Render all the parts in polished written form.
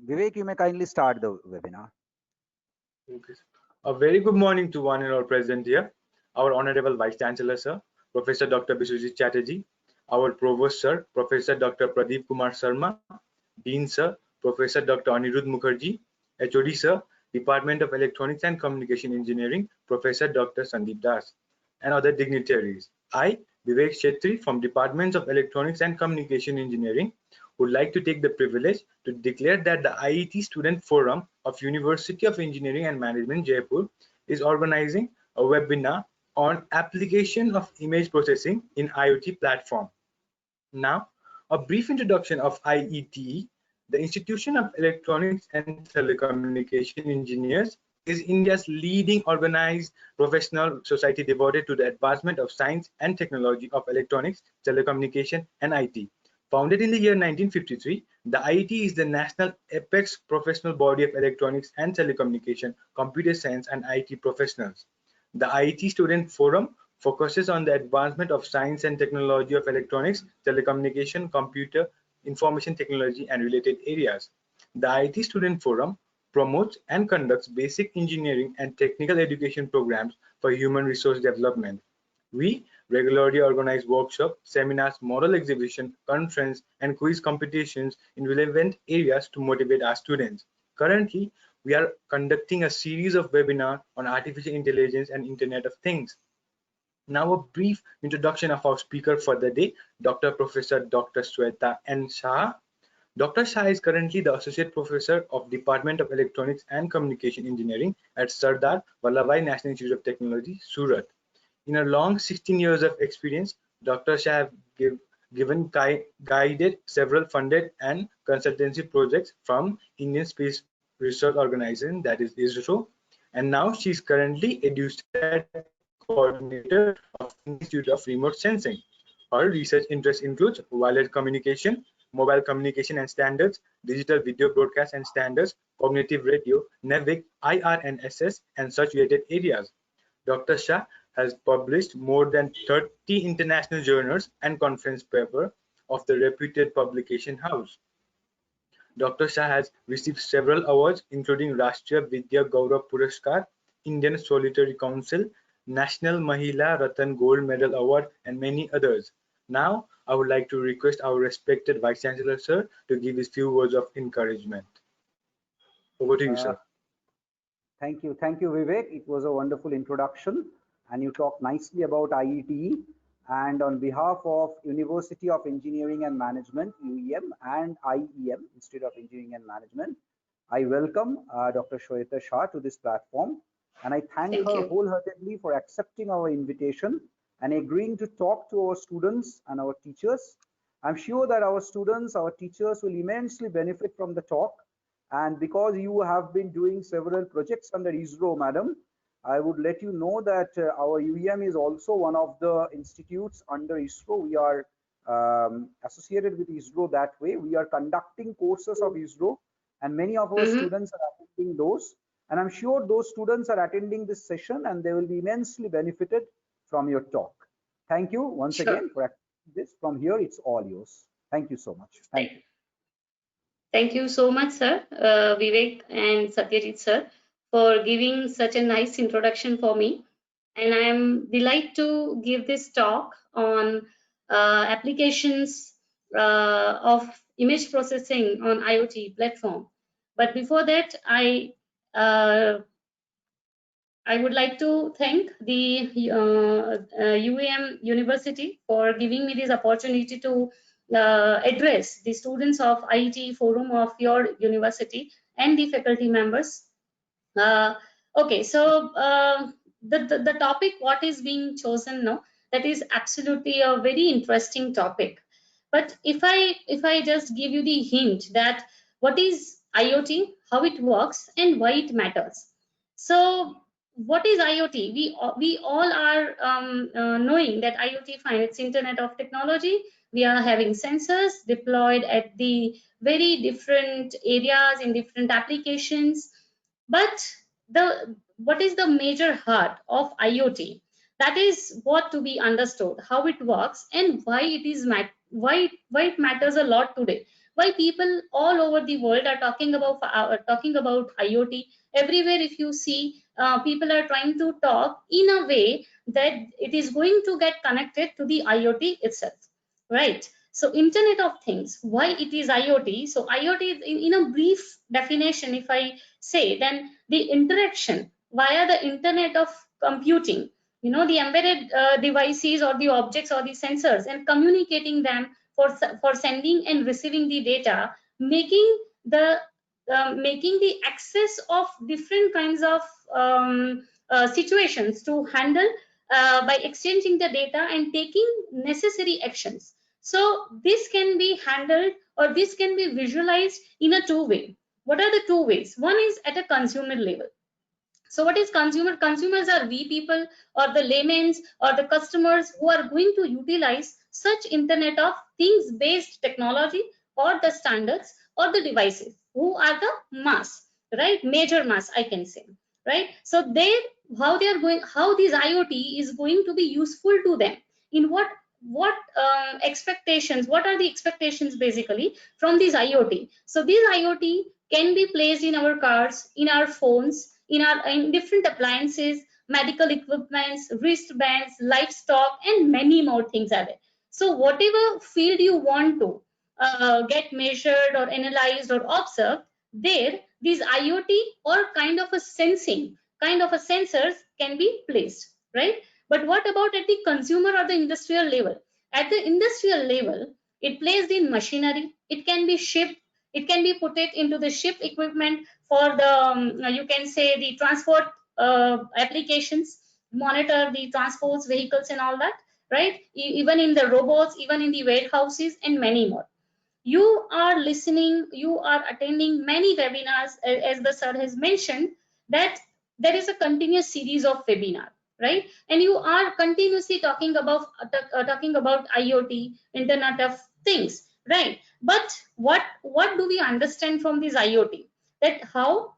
Vivek, you may kindly start the webinar. Okay. A very good morning to one and all present here. Our Honorable Vice Chancellor, Sir, Professor Dr. Biswajit Chatterjee, our Provost, Sir, Professor Dr. Pradeep Kumar Sharma, Dean, Sir, Professor Dr. Anirudh Mukherjee, HOD, Sir, Department of Electronics and Communication Engineering, Professor Dr. Sandeep Das, and other dignitaries. I, Vivek Shetty from Departments of Electronics and Communication Engineering, would like to take the privilege to declare that the IET Student Forum of University of Engineering and Management, Jaipur, is organizing a webinar on application of image processing in IoT platform. Now, a brief introduction of IETE. The Institution of Electronics and Telecommunication Engineers is India's leading organized professional society devoted to the advancement of science and technology of electronics, telecommunication, and IT. Founded in the year 1953, the IET is the national apex professional body of electronics and telecommunication, computer science, and IT professionals. The IET Student Forum focuses on the advancement of science and technology of electronics, telecommunication, computer, information technology, and related areas. The IET Student Forum promotes and conducts basic engineering and technical education programs for human resource development. We regularly organize workshops, seminars, model exhibition, conference, and quiz competitions in relevant areas to motivate our students. Currently, we are conducting a series of webinars on artificial intelligence and Internet of Things. Now, a brief introduction of our speaker for the day, Dr. Professor Dr. Sweta N. Shah. Dr. Shah is currently the Associate Professor of Department of Electronics and Communication Engineering at Sardar Vallabhbhai National Institute of Technology, Surat. In a long 16 years of experience, Dr. Shah has guided several funded and consultancy projects from Indian Space Research Organization, that is ISRO, and now she is currently EduSat coordinator of Indian Institute of Remote Sensing. Her research interest includes wireless communication, mobile communication and standards, digital video broadcast and standards, cognitive radio, NAVIC, IRNSS, and such related areas. Dr. Shah has published more than 30 international journals and conference papers of the reputed publication house. Dr. Shah has received several awards, including Rashtriya Vidya Gaurav Puraskar, Indian Solitary Council, National Mahila Ratan Gold Medal Award, and many others. Now, I would like to request our respected Vice Chancellor, sir, to give his few words of encouragement. Over to you, sir. Thank you, Vivek. It was a wonderful introduction, and you talked nicely about IETE. And on behalf of University of Engineering and Management, UEM, and IEM, Institute of Engineering and Management, I welcome Dr. Sweta Shah to this platform, and I thank her wholeheartedly for accepting our invitation and agreeing to talk to our students and our teachers. I'm sure that our students, our teachers will immensely benefit from the talk. And because you have been doing several projects under ISRO, madam, I would let you know that our UEM is also one of the institutes under ISRO. We are associated with ISRO that way. We are conducting courses of ISRO, and many of our students are attending those. And I'm sure those students are attending this session and they will be immensely benefited from your talk. Thank you once again for this. From here, it's all yours. Thank you so much. Thank you. Thank you so much, sir, Vivek and Satyajit, sir, for giving such a nice introduction for me. And I am delighted to give this talk on applications of image processing on IoT platform. But before that, I would like to thank the UEM University for giving me this opportunity to address the students of IET Forum of your university and the faculty members. Okay, so the topic what is being chosen now, that is absolutely a very interesting topic. But if I just give you the hint that what is IoT, how it works, and why it matters. So what is IoT? We all are knowing that IoT, fine, it's Internet of Technology. We are having sensors deployed at the very different areas in different applications. But what is the major heart of IoT? That is what to be understood, how it works and why it is why it matters a lot today. why people all over the world are talking about IoT. Everywhere if you see, people are trying to talk in a way that it is going to get connected to the IoT itself, right? So Internet of Things, why it is IoT? So IoT is in a brief definition, if I say, then the interaction via the Internet of Computing, you know, the embedded devices or the objects or the sensors, and communicating them for sending and receiving the data, making the access of different kinds of situations to handle by exchanging the data and taking necessary actions. So this can be handled, or this can be visualized in a two-way. What are the two ways? One is at a consumer level. So what is consumer? Consumers are we people, or the laymen, or the customers who are going to utilize such Internet of Things based technology or the standards or the devices, who are the mass, right? Major mass, I can say, right? So how this IoT is going to be useful to them, in what expectations, what are the expectations basically from this IoT? So this IoT can be placed in our cars, in our phones, in different appliances, medical equipments, wristbands, livestock, and many more things are there. So whatever field you want to get measured or analyzed or observed, there these IoT or kind of a sensing, kind of a sensors can be placed, right? But what about at the consumer or the industrial level? At the industrial level, it placed in machinery, it can be shipped, it can be put it into the ship equipment for the you can say the transport applications, monitor the transports, vehicles and all that, right? Even in the robots, even in the warehouses, and many more. You are listening, you are attending many webinars, as the sir has mentioned, that there is a continuous series of webinar, right? And you are continuously talking about IoT, Internet of Things, right? But what do we understand from this IoT? That how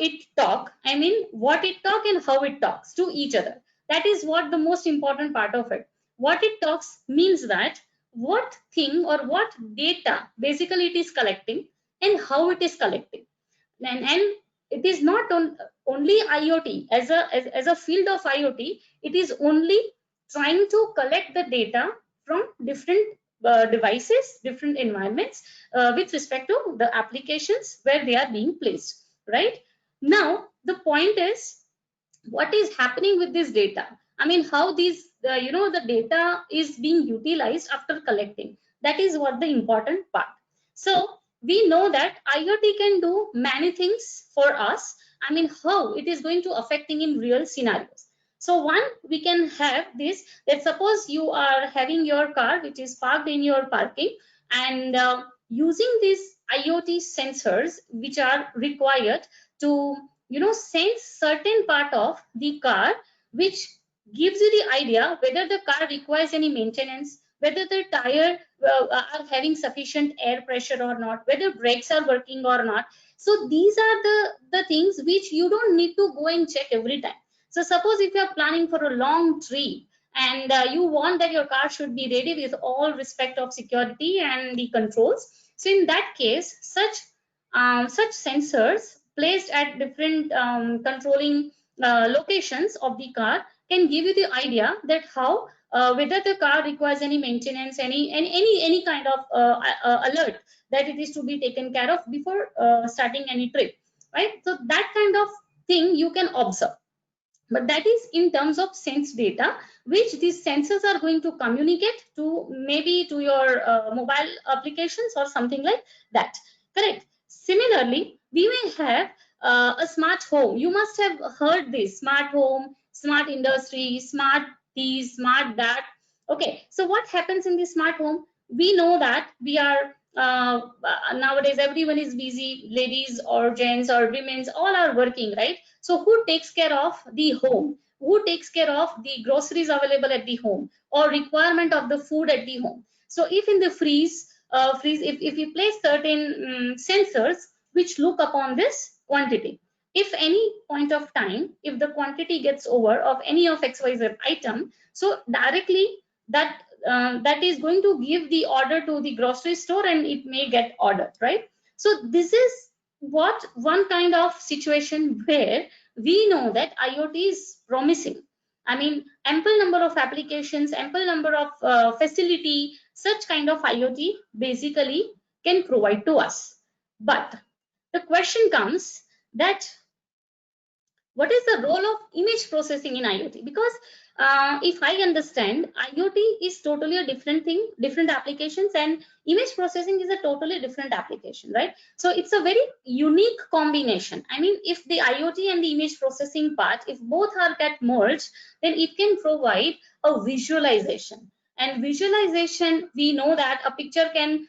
it talk, I mean what it talk and how it talks to each other. That is what the most important part of it. What it talks means that what thing or what data basically it is collecting and how it is collecting. And it is not only IoT as a field of IoT, it is only trying to collect the data from different devices, different environments with respect to the applications where they are being placed, right? Now the point is, what is happening with this data? I mean, how these the data is being utilized after collecting. That is what the important part. So we know that IoT can do many things for us. I mean, how it is going to affecting in real scenarios. So one, we can have this, that suppose you are having your car which is parked in your parking, and using these IoT sensors which are required to sense certain part of the car, which gives you the idea whether the car requires any maintenance, whether the tire are having sufficient air pressure or not, whether brakes are working or not. So these are the things which you don't need to go and check every time. So suppose if you are planning for a long trip, and you want that your car should be ready with all respect of security and the controls, so in that case such sensors placed at different controlling locations of the car can give you the idea that how whether the car requires any maintenance, any kind of alert that it is to be taken care of before starting any trip, right? So that kind of thing you can observe. But that is in terms of sense data, which these sensors are going to communicate to maybe to your mobile applications or something like that, correct? Similarly, we may have a smart home. You must have heard this: smart home, smart industry, smart this, smart that. Okay, so what happens in the smart home? We know that we are nowadays everyone is busy, ladies or gents or women, all are working, right? So who takes care of the home? Who takes care of the groceries available at the home or requirement of the food at the home? So if in the freeze, if you place certain sensors which look upon this quantity, if any point of time, if the quantity gets over of any of XYZ item, so directly that that is going to give the order to the grocery store and it may get ordered, right? So this is what one kind of situation where we know that IoT is promising. I mean, ample number of applications, ample number of facility, such kind of IoT basically can provide to us. But the question comes that what is the role of image processing in IoT? Because if I understand, IoT is totally a different thing, different applications, and image processing is a totally different application, right? So it's a very unique combination. I mean, if the IoT and the image processing part, if both are get merged, then it can provide a visualization. And visualization, we know that a picture can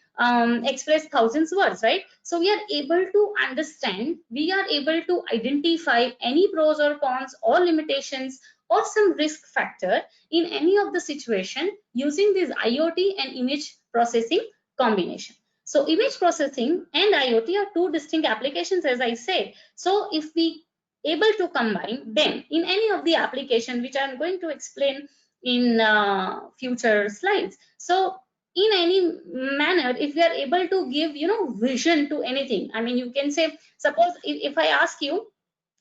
express thousands words, right? So we are able to understand, we are able to identify any pros or cons or limitations or some risk factor in any of the situation using this IoT and image processing combination. So image processing and IoT are two distinct applications, as I said. So if we able to combine them in any of the application, which I'm going to explain in future slides. So in any manner, if we are able to give, vision to anything, I mean, you can say, suppose if I ask you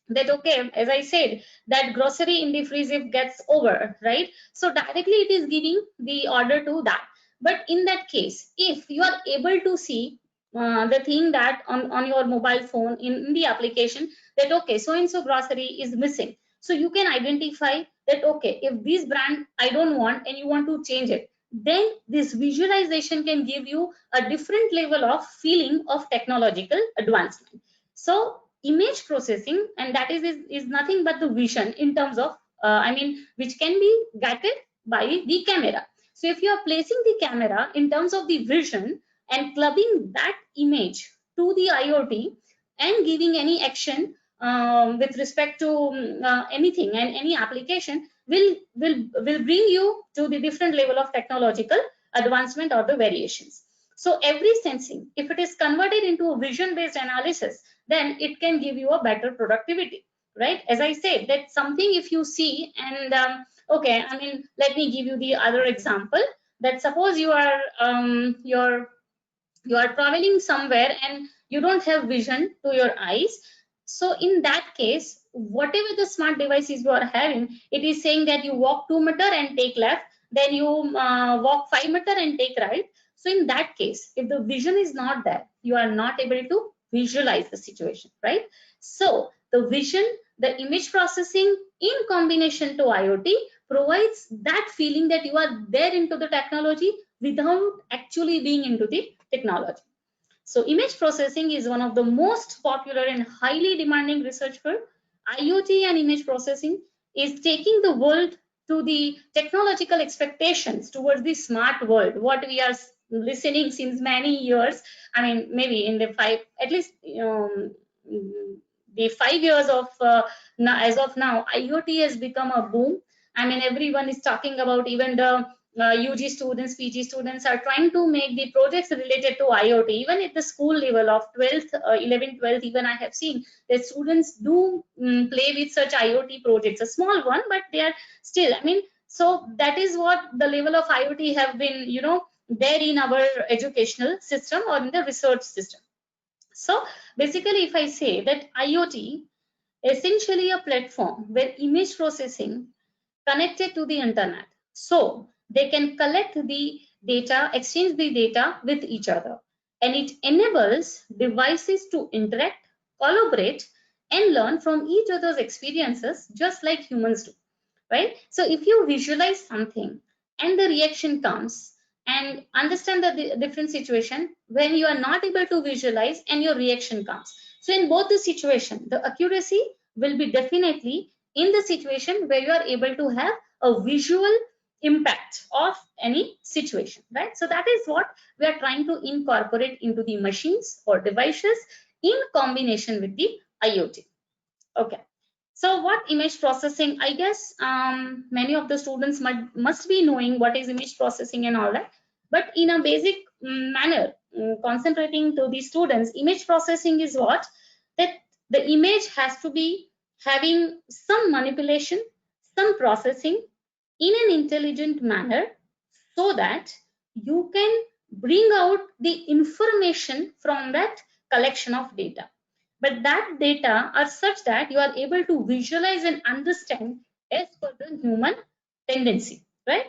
that, okay, as I said, that grocery in the fridge if gets over, right? So directly it is giving the order to that. But in that case, if you are able to see the thing that on your mobile phone in the application that, okay, so and so grocery is missing. So you can identify that, okay, if this brand I don't want and you want to change it, then this visualization can give you a different level of feeling of technological advancement. So image processing, and that is nothing but the vision in terms of I mean, which can be guided by the camera. So if you are placing the camera in terms of the vision and clubbing that image to the IoT and giving any action with respect to anything and any application will bring you to the different level of technological advancement or the variations. So every sensing, if it is converted into a vision based analysis, then it can give you a better productivity, right? As I said, that something if you see and okay, I mean, let me give you the other example, that suppose you are you are traveling somewhere and you don't have vision to your eyes. So in that case, whatever the smart devices you are having, it is saying that you walk 2 meters and take left, then you walk 5 meters and take right. So in that case, if the vision is not there, you are not able to visualize the situation, right? So the vision, the image processing in combination to IoT provides that feeling that you are there into the technology without actually being into the technology. So image processing is one of the most popular and highly demanding research field. IoT and image processing is taking the world to the technological expectations towards the smart world, what we are listening since many years. I mean, maybe in the the 5 years of now, as of now, IoT has become a boom. I mean, everyone is talking about, even the UG students, PG students are trying to make the projects related to IoT. Even at the school level of 12th, 11th, 12th, even I have seen that students do play with such IoT projects, a small one, but they are still, I mean, so that is what the level of IoT have been, there in our educational system or in the research system. So basically, if I say that IoT essentially a platform where image processing connected to the internet, so they can collect the data, exchange the data with each other, and it enables devices to interact, collaborate, and learn from each other's experiences just like humans do, right? So if you visualize something and the reaction comes, and understand the different situation when you are not able to visualize and your reaction comes. So in both the situation, the accuracy will be definitely in the situation where you are able to have a visual impact of any situation, right? So that is what we are trying to incorporate into the machines or devices in combination with the IoT. Okay. So what image processing? I guess many of the students must be knowing what is image processing and all that. But in a basic manner, concentrating to the students, image processing is what? That the image has to be having some manipulation, some processing in an intelligent manner so that you can bring out the information from that collection of data. But that data are such that you are able to visualize and understand as per the human tendency, right?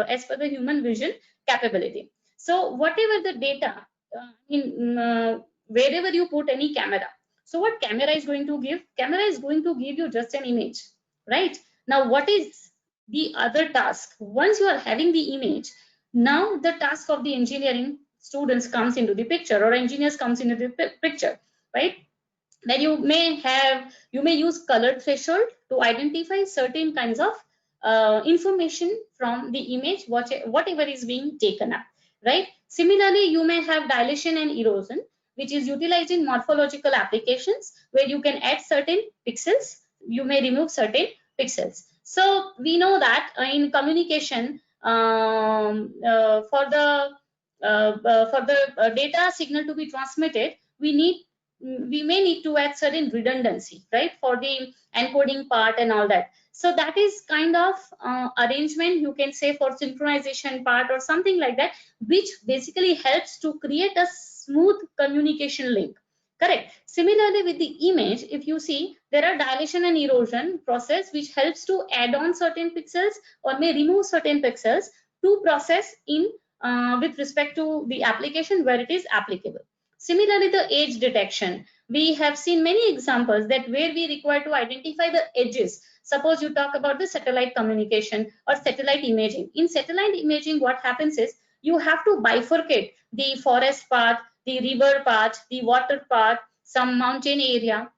As per the human vision capability. So whatever the data, wherever you put any camera, so what camera is going to give? Camera is going to give you just an image, right? Now, what is the other task? Once you are having the image, now the task of the engineering students comes into the picture, or engineers comes into the picture, right? Then you may use color threshold to identify certain kinds of information from the image, whatever is being taken up, right? Similarly, you may have dilation and erosion, which is utilized in morphological applications, where you can add certain pixels, you may remove certain pixels. So we know that in communication, for the data signal to be transmitted, we may need to add certain redundancy, right, for the encoding part and all that. So that is kind of arrangement, you can say, for synchronization part or something like that, which basically helps to create a smooth communication link. Correct. Similarly, with the image, if you see, there are dilation and erosion process which helps to add on certain pixels or may remove certain pixels to process in with respect to the application where it is applicable. Similarly, the edge detection. We have seen many examples that where we require to identify the edges. Suppose you talk about the satellite communication or satellite imaging. In satellite imaging, what happens is you have to bifurcate the forest part, the river part, the water part, some mountain area.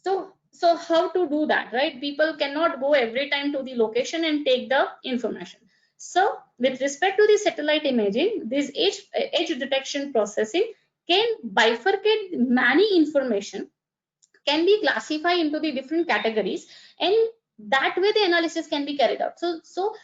So how to do that, right? People cannot go every time to the location and take the information. So with respect to the satellite imaging, this edge detection processing can bifurcate many information, can be classified into the different categories, and that way the analysis can be carried out. So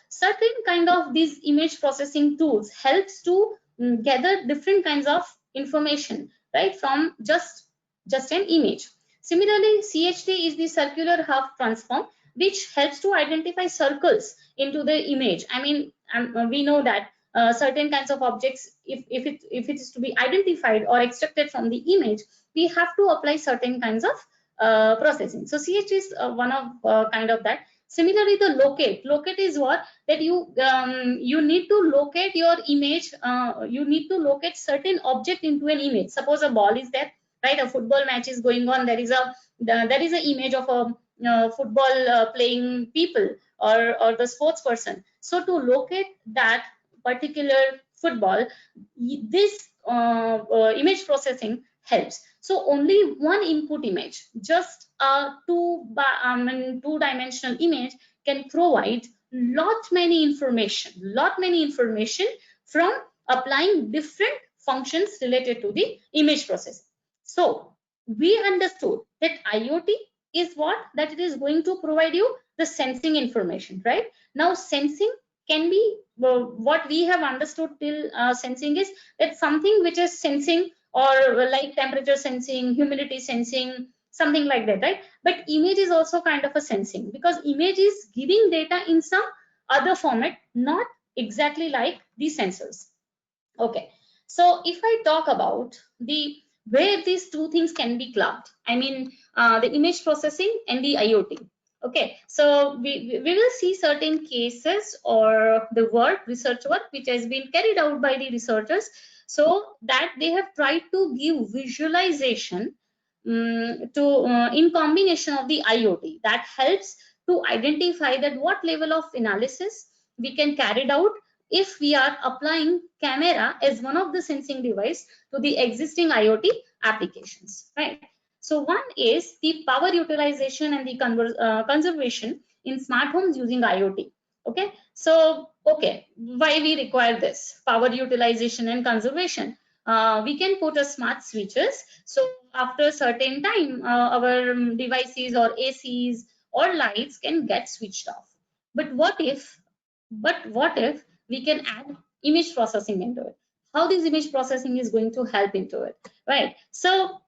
certain kind of these image processing tools helps to gather different kinds of information, right, from just an image. Similarly, CHT is the circular half transform, which helps to identify circles into the image. I mean, we know that certain kinds of objects, if it is to be identified or extracted from the image, we have to apply certain kinds of processing. So CHT is one of kind of that. Similarly, the locate is what, that you need to locate your image, you need to locate certain object into an image. Suppose a ball is there, right? A football match is going on, there is an image of a football playing people or the sports person. So to locate that particular football, this image processing helps. So only one input image, just a two-dimensional image, can provide lot many information from applying different functions related to the image processing. So we understood that IoT is what, that it is going to provide you the sensing information, right? Now sensing can be what we have understood till sensing is that something which is sensing, or like temperature sensing, humidity sensing, something like that, right? But image is also kind of a sensing, because image is giving data in some other format, not exactly like the sensors. Okay, so if I talk about the where these two things can be clubbed, I mean the image processing and the IoT. Okay, so we will see certain cases or the research work which has been carried out by the researchers, so that they have tried to give visualization in combination of the IoT, that helps to identify that what level of analysis we can carry out if we are applying camera as one of the sensing device to the existing IoT applications, right? So one is the power utilization and the conservation in smart homes using IoT. Okay, so why we require this power utilization and conservation? We can put a smart switches, so after a certain time our devices or ACs or lights can get switched off. But what if we can add image processing into it? How this image processing is going to help into it, right? So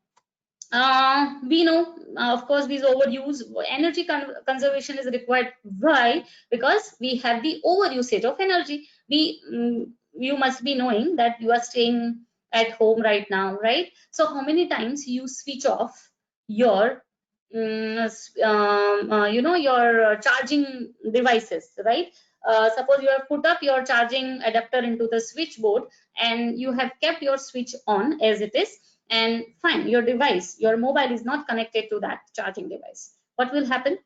we know, of course, these overuse energy conservation is required. Why? Because we have the overusage of energy. You must be knowing that you are staying at home right now, right? So how many times you switch off your your charging devices, right? Suppose you have put up your charging adapter into the switchboard and you have kept your switch on as it is, and fine, your device, your mobile is not connected to that charging device. What will happen?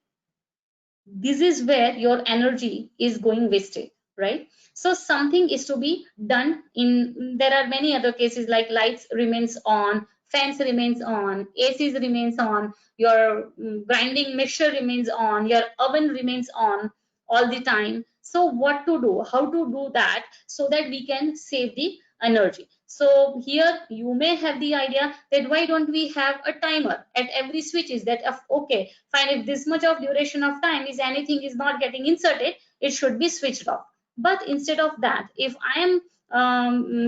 This is where your energy is going wasted, right? So something is to be done. There are many other cases, like lights remains on, fans remains on, ACs remains on, your grinding mixture remains on, your oven remains on all the time. So what to do, how to do that so that we can save the energy? So here you may have the idea that why don't we have a timer at every switch, is that okay, fine, if this much of duration of time is anything is not getting inserted, it should be switched off. But instead of that, if I am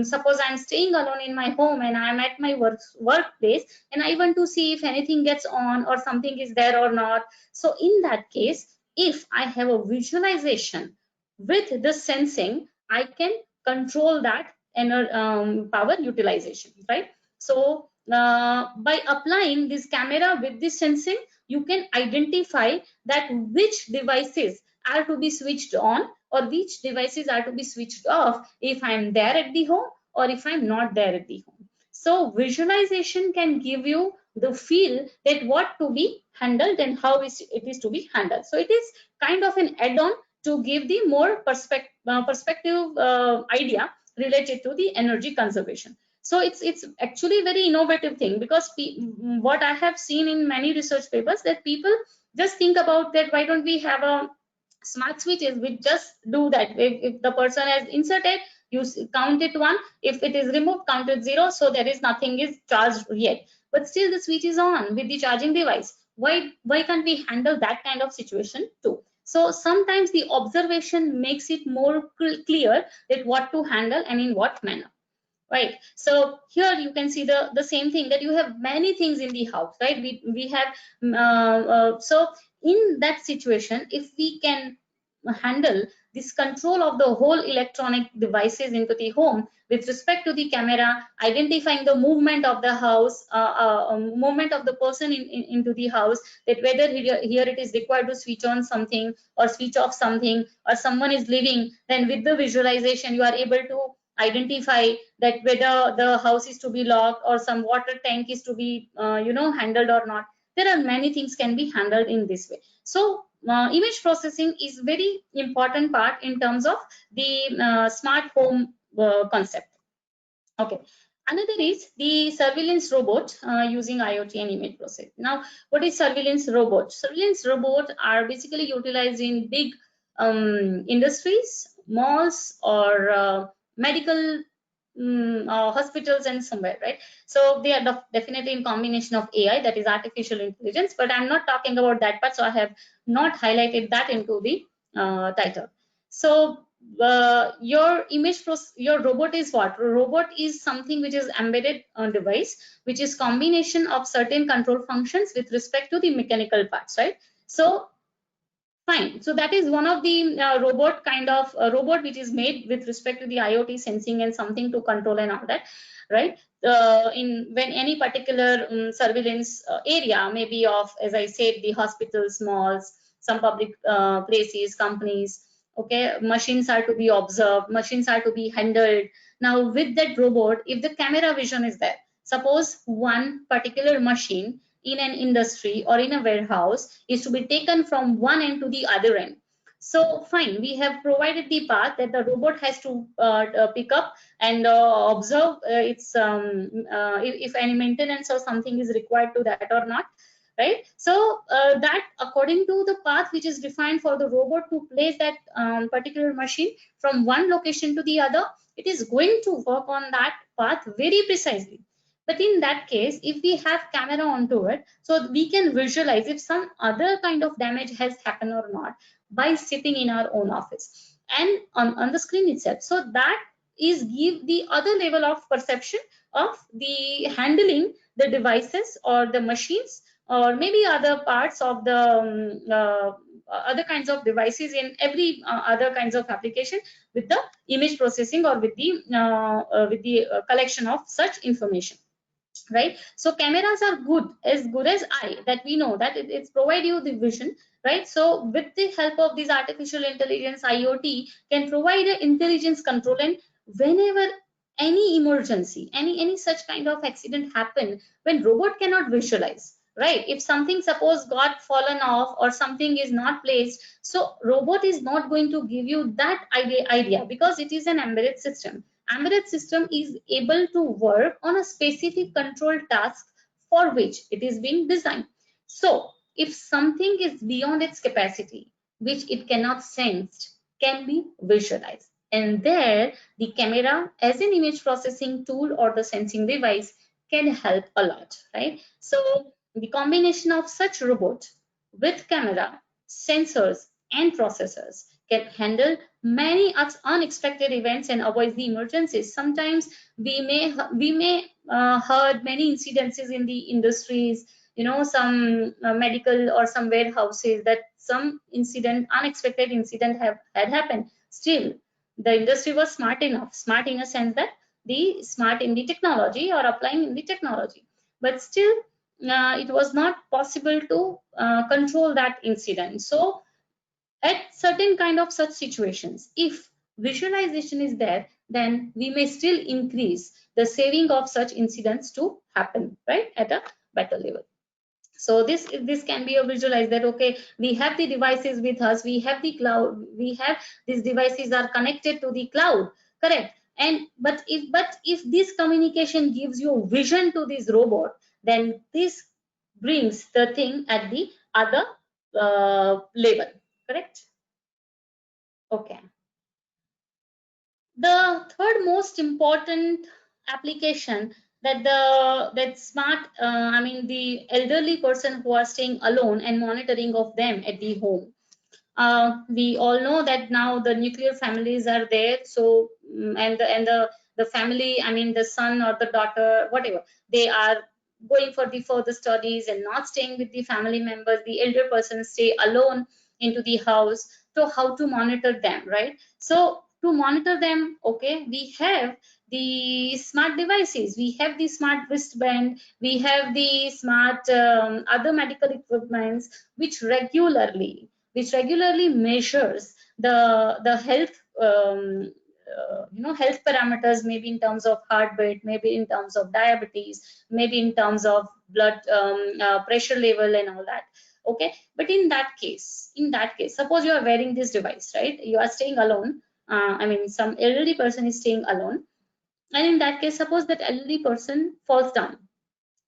suppose I'm staying alone in my home and I'm at my workplace and I want to see if anything gets on or something is there or not. So in that case, if I have a visualization with the sensing, I can control that power utilization, right? So by applying this camera with this sensing, you can identify that which devices are to be switched on or which devices are to be switched off if I'm there at the home or if I'm not there at the home. So visualization can give you the feel that what to be handled and how it is to be handled. So it is kind of an add-on to give the more perspective idea related to the energy conservation. So it's actually very innovative thing, because what I have seen in many research papers, that people just think about that why don't we have a smart switches, we just do that. If the person has inserted, you count it 1, if it is removed, count it 0, so there is nothing is charged yet, but still the switch is on with the charging device. Why can't we handle that kind of situation too? So sometimes the observation makes it more clear that what to handle and in what manner, right? So here you can see the same thing, that you have many things in the house, right? We have so in that situation, if we can handle this control of the whole electronic devices into the home with respect to the camera, identifying the movement of the house, movement of the person into the house, that whether here it is required to switch on something or switch off something, or someone is living, then with the visualization you are able to identify that whether the house is to be locked or some water tank is to be handled or not. There are many things can be handled in this way. So image processing is very important part in terms of the smart home concept. Okay. Another is the surveillance robot using IoT and image processing. Now, what is surveillance robot? Surveillance robots are basically utilized in big industries, malls, or medical hospitals and somewhere, right? So they are definitely in combination of AI, that is artificial intelligence, but I'm not talking about that part, so I have not highlighted that into the title. So your robot is what? Robot is something which is embedded device, which is combination of certain control functions with respect to the mechanical parts, right? So fine. So that is one of the robot kind of robot which is made with respect to the IoT sensing and something to control and all that, right? When any particular surveillance area, maybe of, as I said, the hospitals, malls, some public places, companies, okay, machines are to be observed, machines are to be handled. Now with that robot, if the camera vision is there, suppose one particular machine in an industry or in a warehouse is to be taken from one end to the other end. So fine, we have provided the path that the robot has to pick up and observe if any maintenance or something is required to that or not, right? So that according to the path which is defined for the robot to place that particular machine from one location to the other, it is going to work on that path very precisely. But in that case, if we have camera onto it, so we can visualize if some other kind of damage has happened or not by sitting in our own office and on the screen itself. So that is give the other level of perception of the handling the devices or the machines or maybe other parts of the other kinds of devices in every other kinds of application with the image processing or with the collection of such information, right? So cameras are good as eye, that we know that it's provide you the vision, right? So with the help of this artificial intelligence, IoT can provide an intelligence control, and whenever any emergency, any such kind of accident happen, when robot cannot visualize, right? If something suppose got fallen off or something is not placed, so robot is not going to give you that idea because it is an embedded system. Embedded system is able to work on a specific control task for which it is being designed. So if something is beyond its capacity, which it cannot sense, can be visualized. And there the camera as an image processing tool or the sensing device can help a lot, right? So the combination of such robot with camera, sensors and processors can handle many unexpected events and avoid the emergencies. Sometimes we may heard many incidences in the industries, some medical or some warehouses, that some unexpected incident had happened. Still, the industry was smart in a sense that the smart in the technology or applying in the technology, but still it was not possible to control that incident. So at certain kind of such situations, if visualization is there, then we may still increase the saving of such incidents to happen, right, at a better level. So this can be a visualize that, okay, we have the devices with us, we have the cloud, we have these devices are connected to the cloud, correct? And but if this communication gives you vision to this robot, then this brings the thing at the other level, correct? Okay. The third most important application that smart I mean the elderly person who are staying alone and monitoring of them at the home. We all know that now the nuclear families are there, so and the family, I mean the son or the daughter, whatever, they are going for the further studies and not staying with the family members. The elder person stay alone into the house. So how to monitor them, right? So to monitor them, okay, we have the smart devices, we have the smart wristband, we have the smart other medical equipments which regularly measures the health health parameters, maybe in terms of heartbeat, maybe in terms of diabetes, maybe in terms of blood pressure level and all that. Okay, but in that case, suppose you are wearing this device, right? You are staying alone. I mean, some elderly person is staying alone, and in that case, suppose that elderly person falls down.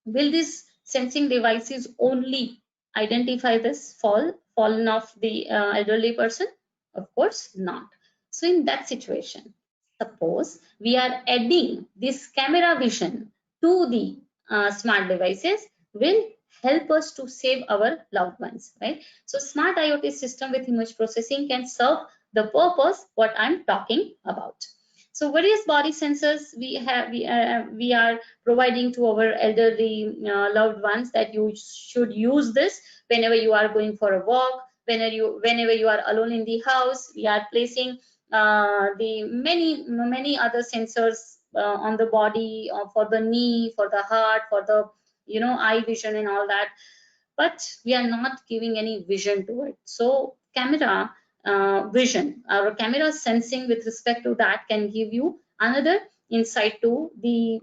Will this sensing devices only identify this fallen of the elderly person? Of course not. So in that situation, suppose we are adding this camera vision to the smart devices, will help us to save our loved ones, right? So smart IoT system with image processing can serve the purpose what I'm talking about. So various body sensors we are providing to our elderly loved ones, that you should use this whenever you are going for a walk, whenever you are alone in the house. We are placing the many other sensors on the body, for the knee, for the heart, for the eye vision and all that, but we are not giving any vision to it. So camera vision or camera sensing with respect to that can give you another insight to the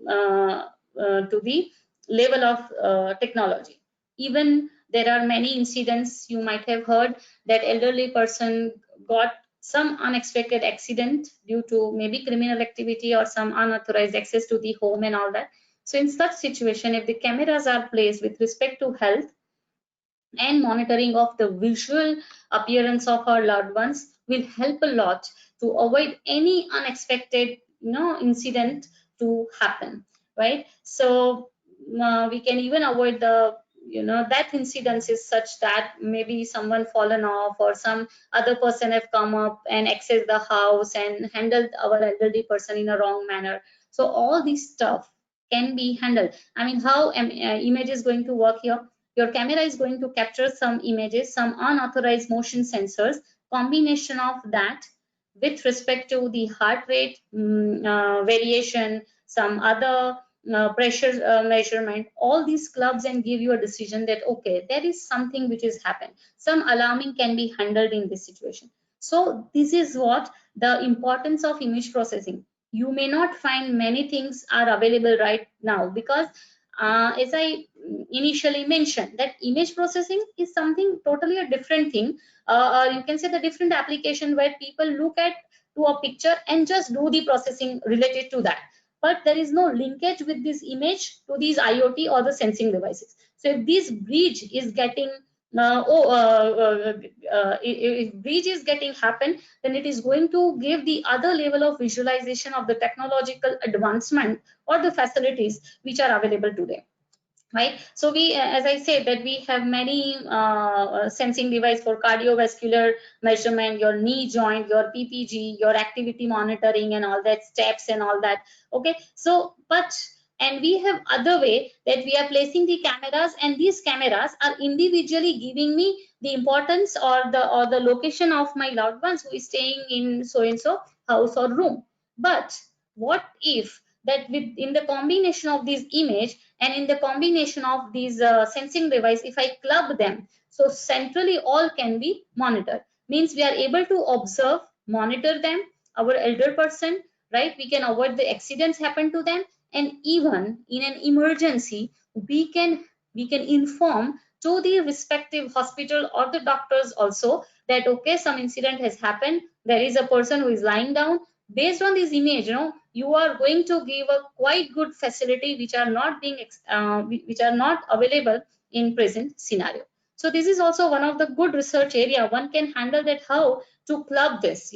level of technology. Even there are many incidents you might have heard that elderly person got some unexpected accident due to maybe criminal activity or some unauthorized access to the home and all that. So in such situation, if the cameras are placed with respect to health and monitoring of the visual appearance of our loved ones, will help a lot to avoid any unexpected incident to happen, right? So we can even avoid the that incidence is such that maybe someone fallen off or some other person have come up and accessed the house and handled our elderly person in a wrong manner. So all this stuff can be handled. I mean, how image is going to work here? Your camera is going to capture some images, some unauthorized motion sensors, combination of that with respect to the heart rate variation, some other pressure measurement, all these clubs, and give you a decision that okay, there is something which is happened, some alarming can be handled in this situation. So this is what the importance of image processing. You may not find many things are available right now because as I initially mentioned, that image processing is something totally a different thing. You can say the different application where people look at to a picture and just do the processing related to that, but there is no linkage with this image to these IoT or the sensing devices. So if this bridge is getting if bridge is getting happen, then it is going to give the other level of visualization of the technological advancement or the facilities which are available today. Right. So we, as I said, that we have many sensing device for cardiovascular measurement, your knee joint, your PPG, your activity monitoring and all that, steps and all that. Okay. So, and we have other way that we are placing the cameras, and these cameras are individually giving me the importance or the location of my loved ones who is staying in so and so house or room. But what if that in the combination of this image and in the combination of these sensing device, if I club them, so centrally all can be monitored, means we are able to observe, monitor them, our elder person, right? We can avoid the accidents happen to them, and even in an emergency we can inform to the respective hospital or the doctors also that okay, some incident has happened, there is a person who is lying down. Based on this image, you are going to give a quite good facility which are not being which are not available in present scenario. So this is also one of the good research area one can handle, that how to club this,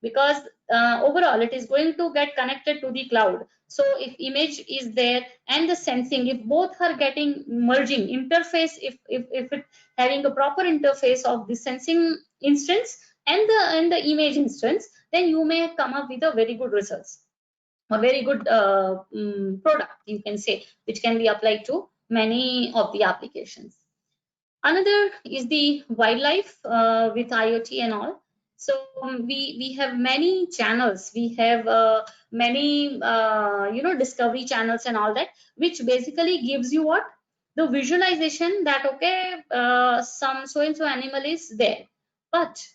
because overall it is going to get connected to the cloud. So if image is there and the sensing, if both are getting merging interface, if it having a proper interface of the sensing instance and the image instance, then you may come up with a very good results, a very good product, you can say, which can be applied to many of the applications. Another is the wildlife with IoT and all. So we have many channels, we have many discovery channels and all that, which basically gives you what, the visualization that okay, some so and so animal is there, but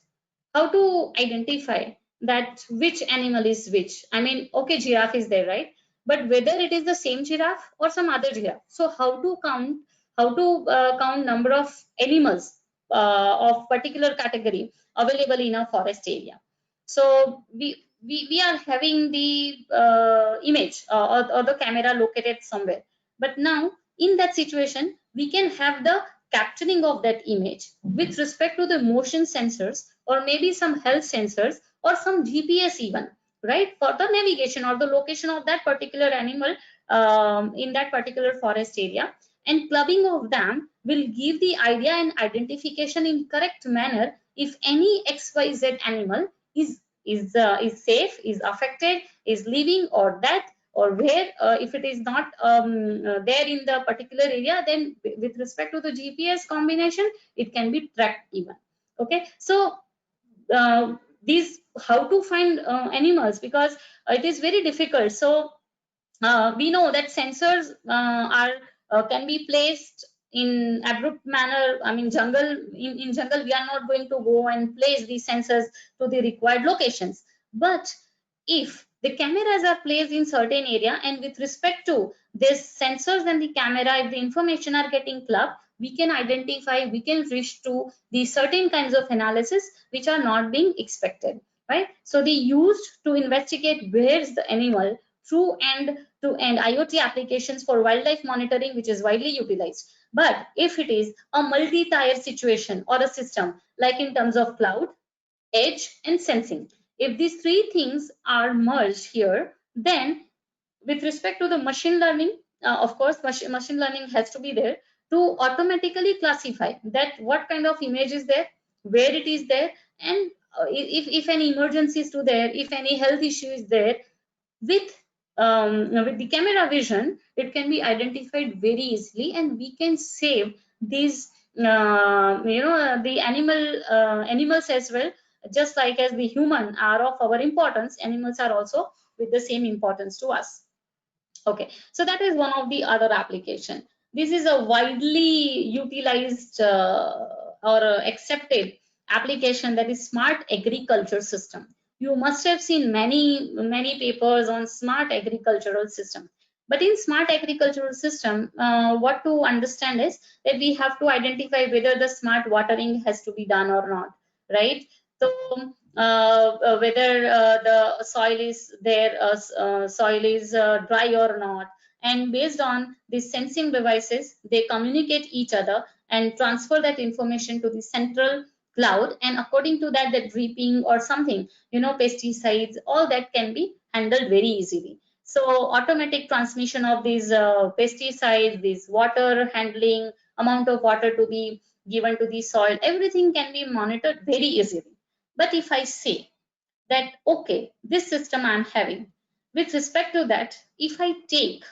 how to identify that which animal is which? I mean, okay, giraffe is there, right? But whether it is the same giraffe or some other giraffe, so how to count, count number of animals of particular category available in a forest area. So we are having the image or the camera located somewhere, but now in that situation we can have the capturing of that image with respect to the motion sensors or maybe some health sensors or some GPS even, right, for the navigation or the location of that particular animal in that particular forest area. And clubbing of them will give the idea and identification in correct manner if any XYZ animal is safe, is affected, is living or dead, or where if it is not there in the particular area, then with respect to the GPS combination it can be tracked even. Okay, so these how to find animals, because it is very difficult. So we know that sensors can be placed in abrupt manner. I mean, jungle, in jungle we are not going to go and place these sensors to the required locations, but if the cameras are placed in certain area and with respect to these sensors and the camera, if the information are getting clubbed, we can identify, we can reach to the certain kinds of analysis which are not being expected, right? So they used to investigate where is the animal through end-to-end IoT applications for wildlife monitoring, which is widely utilized. But if it is a multi-tier situation or a system, like in terms of cloud, edge and sensing, if these three things are merged here, then with respect to the machine learning, of course machine learning has to be there, to automatically classify that what kind of image is there, where it is there, and if any emergency is to there, if any health issue is there, with the camera vision, it can be identified very easily, and we can save these the animals as well. Just like as the human are of our importance, animals are also with the same importance to us. Okay, so that is one of the other application. This is a widely utilized or accepted application, that is smart agriculture system. You must have seen many papers on smart agricultural system. But in smart agricultural system, what to understand is that we have to identify whether the smart watering has to be done or not, right? So whether the soil is there, soil is dry or not, and based on the sensing devices, they communicate each other and transfer that information to the central cloud, and according to that, the dripping or something, pesticides, all that can be handled very easily. So automatic transmission of these pesticides, this water handling, amount of water to be given to the soil, everything can be monitored very easily. But if I say that, okay, this system I'm having, with respect to that, if I take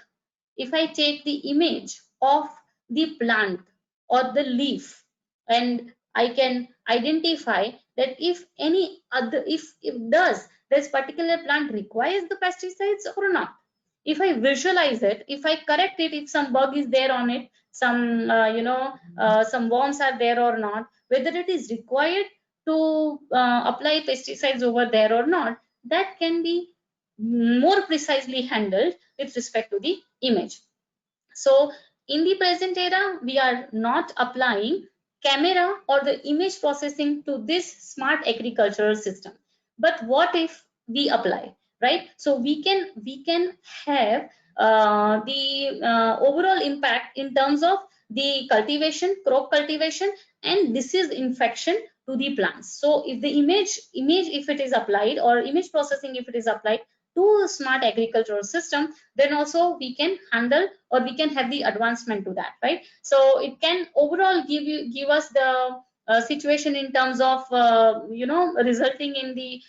the image of the plant or the leaf, and I can identify that if any other, if does this particular plant requires the pesticides or not. If I visualize it, if I correct it, if some bug is there on it, some some worms are there or not, whether it is required to apply pesticides over there or not, that can be more precisely handled with respect to the image. So in the present era, we are not applying camera or the image processing to this smart agricultural system. But what if we apply, right? So we can have the overall impact in terms of the cultivation, crop cultivation, and disease infection to the plants. So if the image if it is applied, or image processing if it is applied to a smart agricultural system, then also we can handle, or we can have the advancement to that, right? So it can overall give us the situation in terms of resulting in the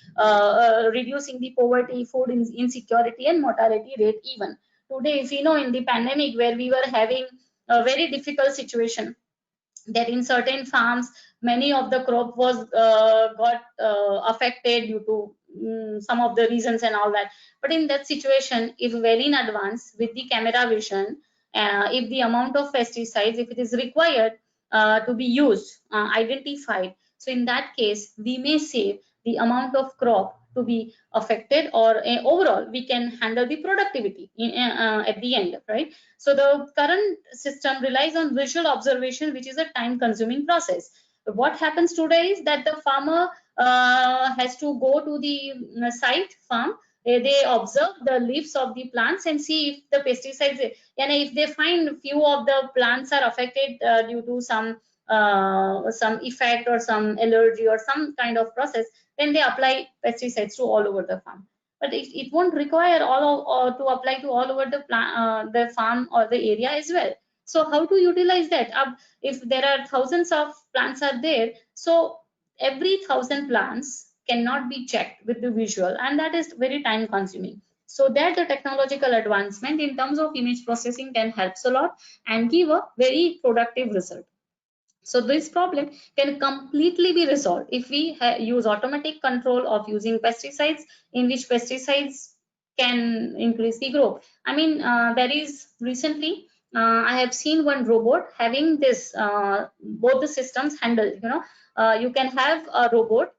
reducing the poverty, food insecurity, and mortality rate. Even today, if in the pandemic, where we were having a very difficult situation, that in certain farms many of the crop was got affected due to some of the reasons and all that. But in that situation, if well in advance with the camera vision, if the amount of pesticides, if it is required to be used, identified, so in that case we may save the amount of crop to be affected, or overall we can handle the productivity at the end, right? So the current system relies on visual observation, which is a time consuming process. What happens today is that the farmer has to go to the site farm. They observe the leaves of the plants and see if the pesticides, and if they find few of the plants are affected due to some effect or some allergy or some kind of process, then they apply pesticides to all over the farm. But it won't require to apply to all over the farm or the area as well. So how to utilize that? If there are thousands of plants are there, so every 1,000 plants cannot be checked with the visual, and that is very time consuming. So that the technological advancement in terms of image processing can help a lot and give a very productive result. So this problem can completely be resolved if we use automatic control of using pesticides, in which pesticides can increase the growth. I mean, there is recently I have seen one robot having this both the systems handled. You can have a robot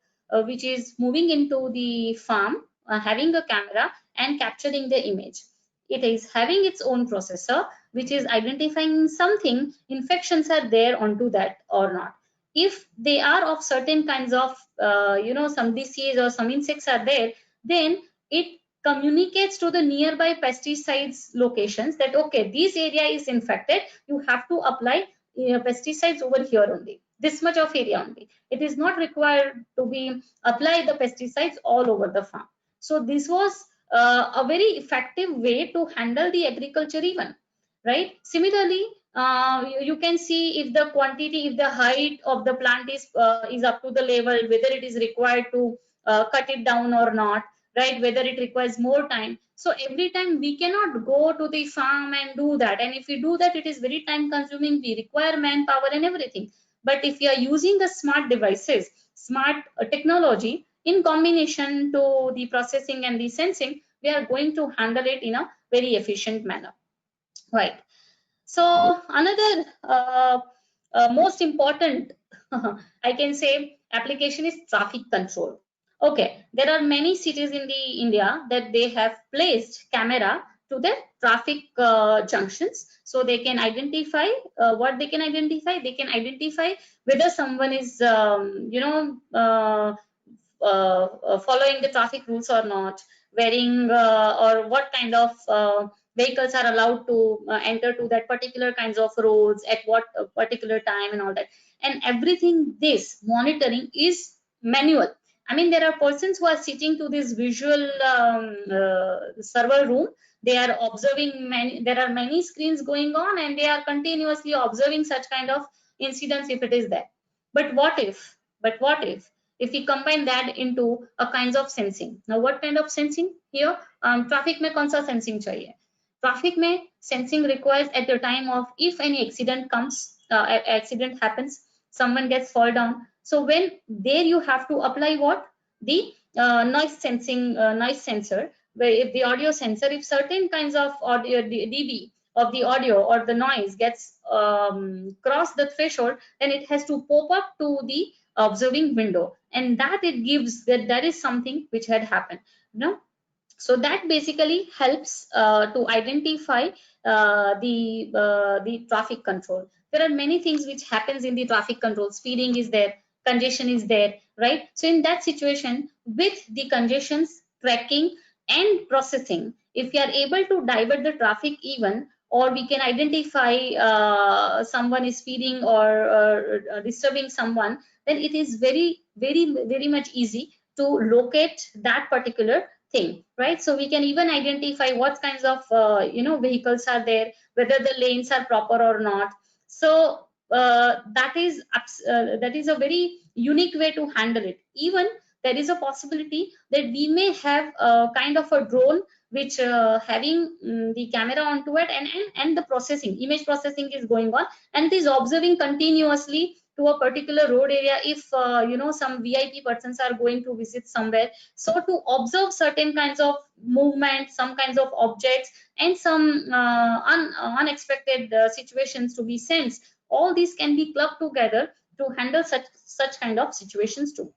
which is moving into the farm, having a camera and capturing the image. It is having its own processor, which is identifying something, infections are there onto that or not. If they are of certain kinds of some disease or some insects are there, then it communicates to the nearby pesticides locations that, okay, this area is infected, you have to apply pesticides over here only, this much of area only. It is not required to be apply the pesticides all over the farm. So this was a very effective way to handle the agriculture even, right? Similarly, you can see if the quantity, if the height of the plant is up to the level, whether it is required to cut it down or not, right? Whether it requires more time. So every time we cannot go to the farm and do that. And if we do that, it is very time consuming. We require manpower and everything. But if you are using the smart devices, smart technology in combination to the processing and the sensing, we are going to handle it in a very efficient manner, right? So another most important, I can say, application is traffic control. Okay, there are many cities in the India that they have placed camera to their traffic junctions, so they can identify what they can identify. They can identify whether someone is, following the traffic rules or not, wearing or what kind of vehicles are allowed to enter to that particular kinds of roads at what particular time and all that. And everything this monitoring is manual. I mean, there are persons who are sitting to this visual server room. They are observing there are many screens going on, and they are continuously observing such kind of incidents if it is there. But what if we combine that into a kinds of sensing? Now, what kind of sensing here? Traffic में कौन सा sensing चाहिए? Traffic में sensing requires at the time of if any accident comes, accident happens, someone gets fall down. So when there you have to apply what? The noise sensing, noise sensor, where if the audio sensor, if certain kinds of audio dB of the audio or the noise gets cross the threshold, then it has to pop up to the observing window, and that it gives that there is something which had happened. So that basically helps to identify the traffic control. There are many things which happens in the traffic control. Speeding is there, congestion is there, right? So in that situation, with the congestions tracking and processing, if we are able to divert the traffic even, or we can identify someone is speeding or disturbing someone, then it is very much easy to locate that particular thing, right? So we can even identify what kinds of vehicles are there, whether the lanes are proper or not. So that is a very unique way to handle it. Even there is a possibility that we may have a kind of a drone which having the camera onto it, and the processing, image processing is going on, and it is observing continuously to a particular road area if some VIP persons are going to visit somewhere. So to observe certain kinds of movement, some kinds of objects, and some unexpected situations to be sensed, all these can be clubbed together to handle such kind of situations too.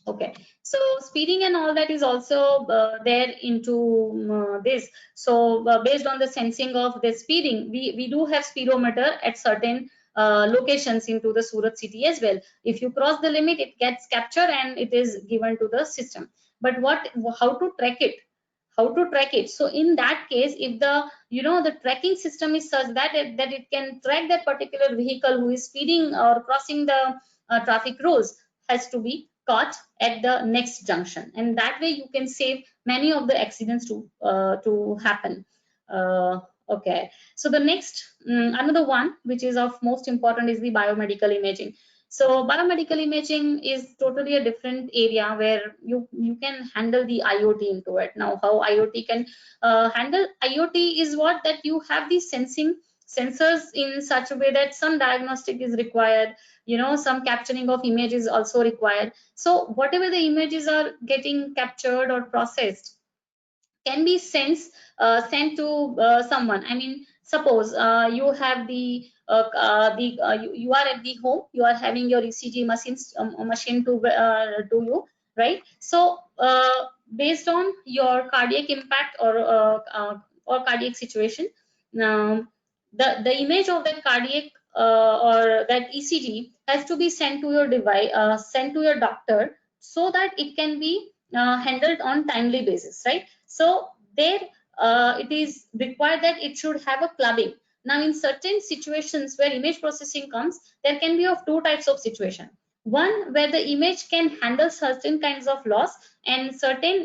Okay, so speeding and all that is also there into this. So based on the sensing of the speeding, we do have speedometer at certain locations into the Surat city as well. If you cross the limit, it gets captured and it is given to the system. But how to track it? How to track it? So in that case, if the tracking system is such that it can track that particular vehicle who is speeding or crossing the traffic rules, has to be caught at the next junction, and that way you can save many of the accidents to happen. Okay, so the next another one which is of most important is the biomedical imaging. So biomedical imaging is totally a different area where you can handle the IoT into it. Now, how IoT can handle IoT is what that you have the sensors in such a way that some diagnostic is required, some capturing of image is also required. So whatever the images are getting captured or processed can be sent to someone. I mean, suppose you have you are at the home, you are having your ECG machine to you, right? So based on your cardiac impact or cardiac situation, now the image of that cardiac or that ECG has to be sent to your device, sent to your doctor, so that it can be handled on timely basis, right? So there it is required that it should have a clubbing. Now, in certain situations where image processing comes, there can be of two types of situation. One where the image can handle certain kinds of loss, and certain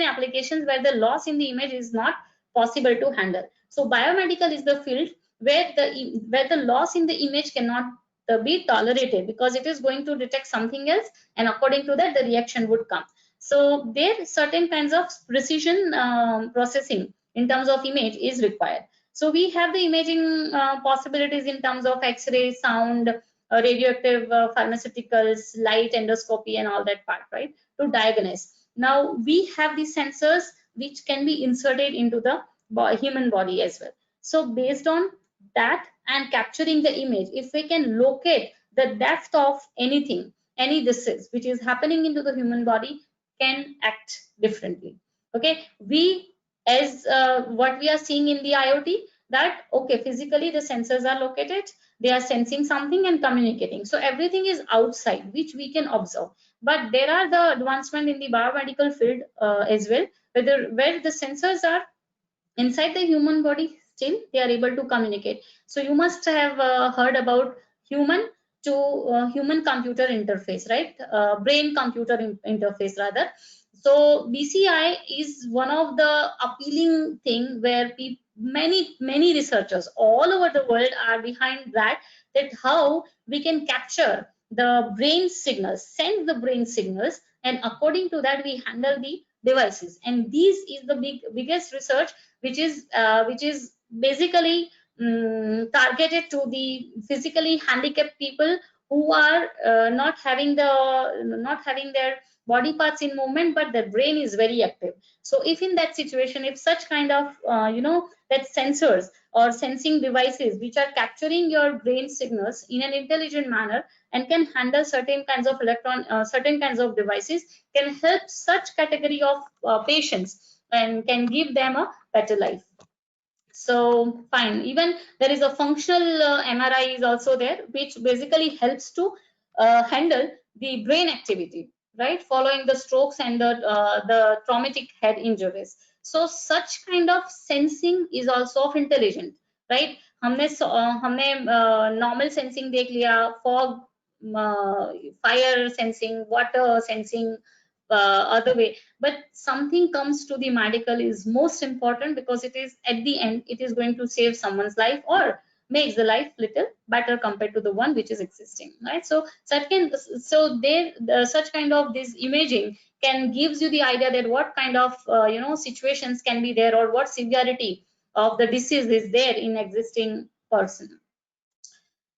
applications where the loss in the image is not possible to handle. So biomedical is the field where the loss in the image cannot be tolerated, because it is going to detect something else, and according to that the reaction would come. So there certain kinds of precision processing in terms of image is required. So we have the imaging possibilities in terms of X-ray, sound, radioactive pharmaceuticals, light, endoscopy, and all that part, right, to diagnose. Now we have the sensors which can be inserted into the human body as well. So based on that and capturing the image, if we can locate the depth of anything, any disease which is happening into the human body, can act differently. Okay, we as what we are seeing in the IoT, that okay, physically the sensors are located, they are sensing something and communicating, so everything is outside which we can observe. But there are the advancement in the biomedical field as well, where the sensors are inside the human body, still they are able to communicate. So you must have heard about human to human computer interface, right? Brain computer interface rather. So BCI is one of the appealing thing where many researchers all over the world are behind that how we can capture the brain signals, send the brain signals, and according to that we handle the devices. And this is the biggest research which is basically targeted to the physically handicapped people who are not having their body parts in movement, but their brain is very active. So if in that situation, if such kind of that sensors or sensing devices which are capturing your brain signals in an intelligent manner and can handle certain kinds of certain kinds of devices, can help such category of patients and can give them a better life. So fine, even there is a functional MRI is also there, which basically helps to handle the brain activity, right, following the strokes and the traumatic head injuries. So such kind of sensing is also of intelligent, right? हमने normal sensing देख लिया, fog, fire sensing, water sensing, other way, but something comes to the medical is most important, because it is at the end it is going to save someone's life or makes the life little better compared to the one which is existing, right? So such kind of this imaging can gives you the idea that what kind of situations can be there, or what severity of the disease is there in existing person.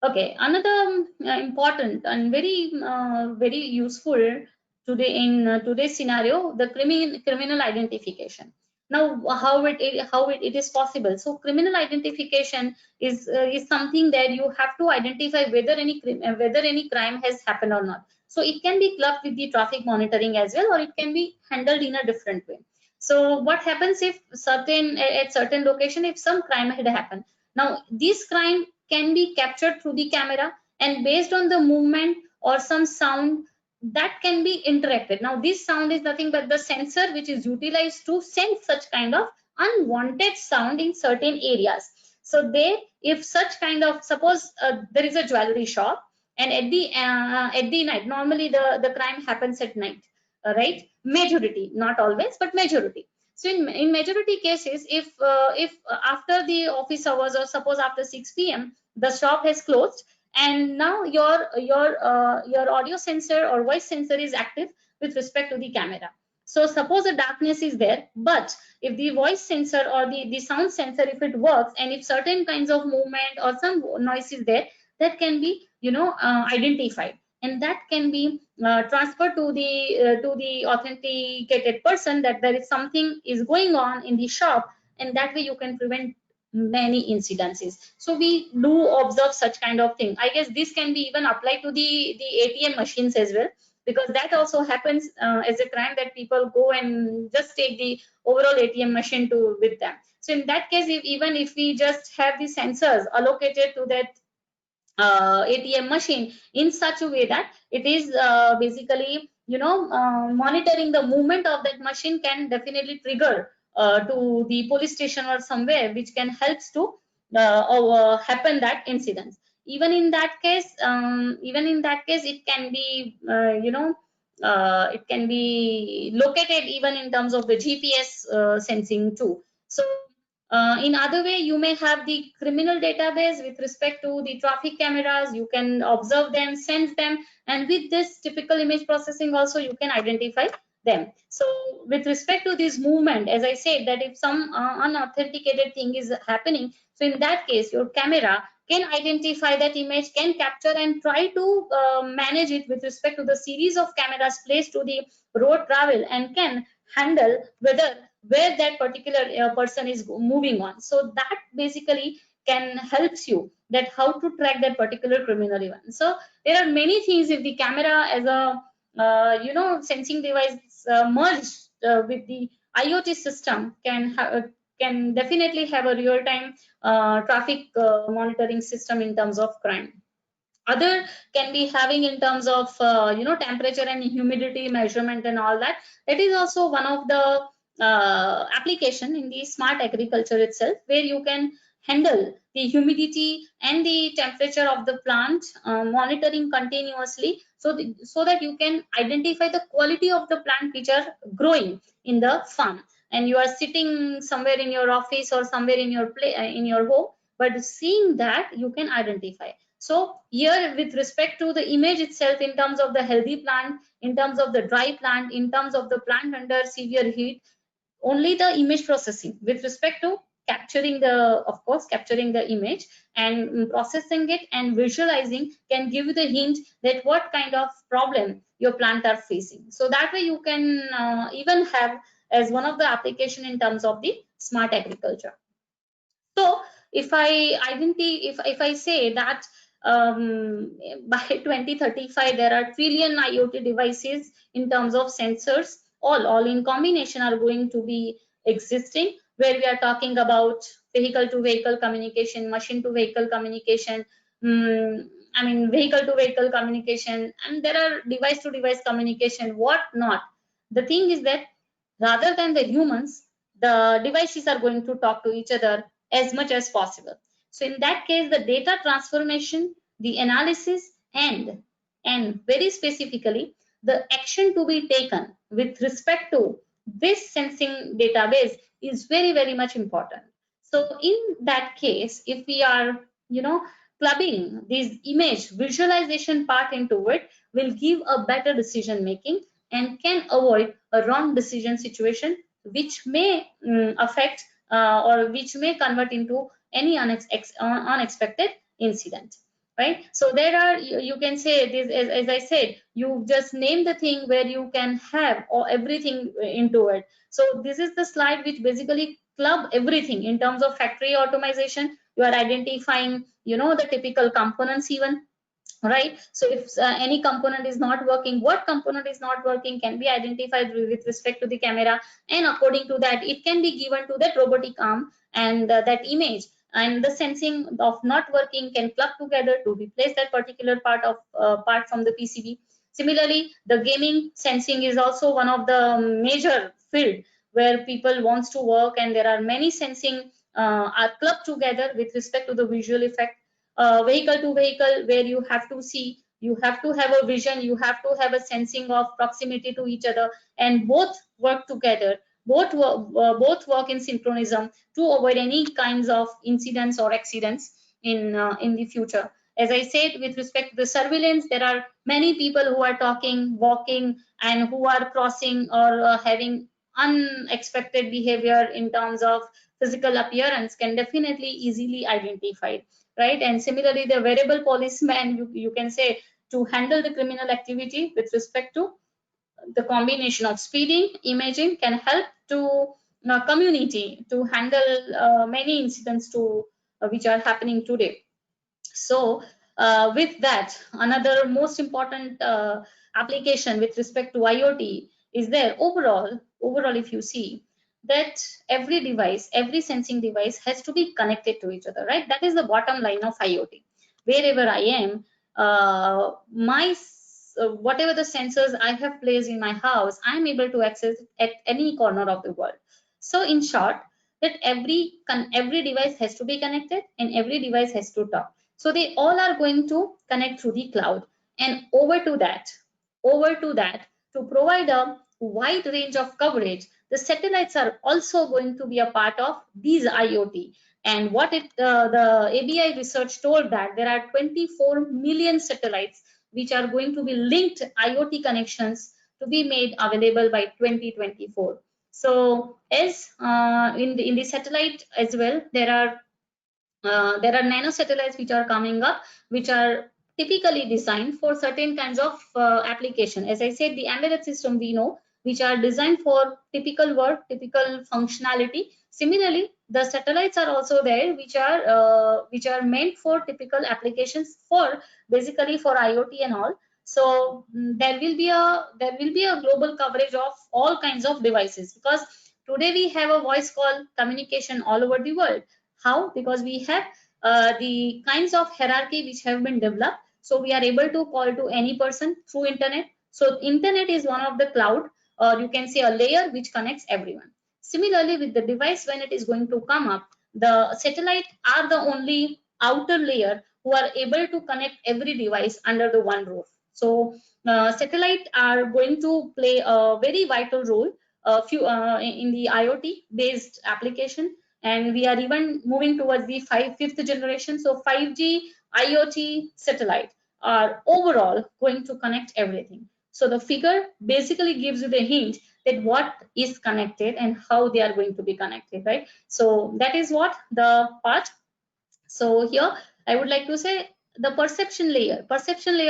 Okay, another important and very useful today in today's scenario, the criminal identification. Now, how it is possible? So, criminal identification is something that you have to identify whether any crime has happened or not. So, it can be clubbed with the traffic monitoring as well, or it can be handled in a different way. So, what happens if at certain location if some crime had happened? Now, this crime can be captured through the camera, and based on the movement or some sound that can be interacted. Now this sound is nothing but the sensor which is utilized to sense such kind of unwanted sound in certain areas. So if such kind of, suppose there is a jewelry shop, and at the night, normally the crime happens at night, right? Majority, not always, but majority. So in majority cases, if after the office hours, or suppose after 6 p.m. the shop has closed, and now your audio sensor or voice sensor is active with respect to the camera. So suppose the darkness is there, but if the voice sensor or the sound sensor, if it works, and if certain kinds of movement or some noise is there, that can be identified, and that can be transferred to the authenticated person that there is something is going on in the shop, and that way you can prevent many incidences. So we do observe such kind of thing. I guess this can be even applied to the ATM machines as well, because that also happens as a crime, that people go and just take the overall ATM machine with them. So in that case, even if we just have the sensors allocated to that ATM machine in such a way that it is basically monitoring the movement of that machine, can definitely trigger to the police station or somewhere, which can help to happen that incident. Even in that case, it can be it can be located even in terms of the GPS sensing too. So In other way, you may have the criminal database with respect to the traffic cameras. You can observe them, sense them, and with this typical image processing also you can identify them. So with respect to this movement, as I said, that if some unauthenticated thing is happening, so in that case your camera can identify that image, can capture and try to manage it with respect to the series of cameras placed to the road travel, and can handle where that particular person is moving on. So that basically can helps you that how to track that particular criminal event. So there are many things. If the camera as a sensing device merged with the IoT system, can definitely have a real-time traffic monitoring system in terms of crime. Other can be having in terms of temperature and humidity measurement and all that. That is also one of the application in the smart agriculture itself, where you can handle the humidity and the temperature of the plant, monitoring continuously, so that you can identify the quality of the plant which are growing in the farm. And you are sitting somewhere in your office or somewhere in your in your home, but seeing that you can identify. So here, with respect to the image itself, in terms of the healthy plant, in terms of the dry plant, in terms of the plant under severe heat, only the image processing with respect to capturing the image and processing it and visualizing can give you the hint that what kind of problem your plant are facing. So that way you can even have as one of the application in terms of the smart agriculture. So if I say that by 2035 there are trillion IoT devices in terms of sensors, all in combination are going to be existing, where we are talking about vehicle to vehicle communication, machine to vehicle communication, vehicle to vehicle communication, and there are device to device communication, what not. The thing is that rather than the humans, the devices are going to talk to each other as much as possible. So in that case, the data transformation, the analysis, and very specifically the action to be taken with respect to this sensing database is very, very much important. So in that case, if we are clubbing this image visualization part into it, will give a better decision making and can avoid a wrong decision situation, which may affect or which may convert into any unexpected incident, right? So there are, you can say this, as I said, you just name the thing where you can have or everything into it. So this is the slide which basically club everything in terms of factory automation. You are identifying the typical components even, right? So if any component is not working, what component is not working can be identified with respect to the camera, and according to that it can be given to that robotic arm, and that image and the sensing of not working can club together to replace that particular part from the PCB. Similarly, the gaming sensing is also one of the major field where people wants to work, and there are many sensing are clubbed together with respect to the visual effect. Vehicle to vehicle, where you have to see, you have to have a vision, you have to have a sensing of proximity to each other, and both work together, both work in synchronism to avoid any kinds of incidents or accidents in the future. As I said, with respect to the surveillance, there are many people who are talking, walking, and who are crossing or having unexpected behavior in terms of physical appearance can definitely easily identified, right? And similarly, the wearable policeman, you can say, to handle the criminal activity with respect to the combination of speeding, imaging can help to community to handle many incidents to which are happening today. So with that, another most important application with respect to IoT is there. Overall, if you see that every device, every sensing device has to be connected to each other, right? That is the bottom line of IoT. Wherever I am, whatever the sensors I have placed in my house, I'm able to access at any corner of the world. So in short, that every device has to be connected and every device has to talk. So they all are going to connect through the cloud, and over to that to provide a wide range of coverage, the satellites are also going to be a part of these IoT. And what the ABI research told that there are 24 million satellites which are going to be linked IoT connections to be made available by 2024. So as in the satellite as well, there are nano satellites which are coming up, which are typically designed for certain kinds of application. As I said, the embedded system we know, which are designed for typical work, typical functionality. Similarly, the satellites are also there, which are meant for typical applications for basically for IoT and all. So there will be a global coverage of all kinds of devices, because today we have a voice call communication all over the world. How? Because we have the kinds of hierarchy which have been developed. So we are able to call to any person through internet. So internet is one of the cloud, or you can say a layer which connects everyone. Similarly, with the device, when it is going to come up, the satellite are the only outer layer who are able to connect every device under the one roof. So satellite are going to play a very vital role in the IoT based application. And we are even moving towards the fifth generation. So 5G IoT satellite are overall going to connect everything. So the figure basically gives you the hint that what is connected and how they are going to be connected, right? So that is what the part. So here I would like to say the perception layer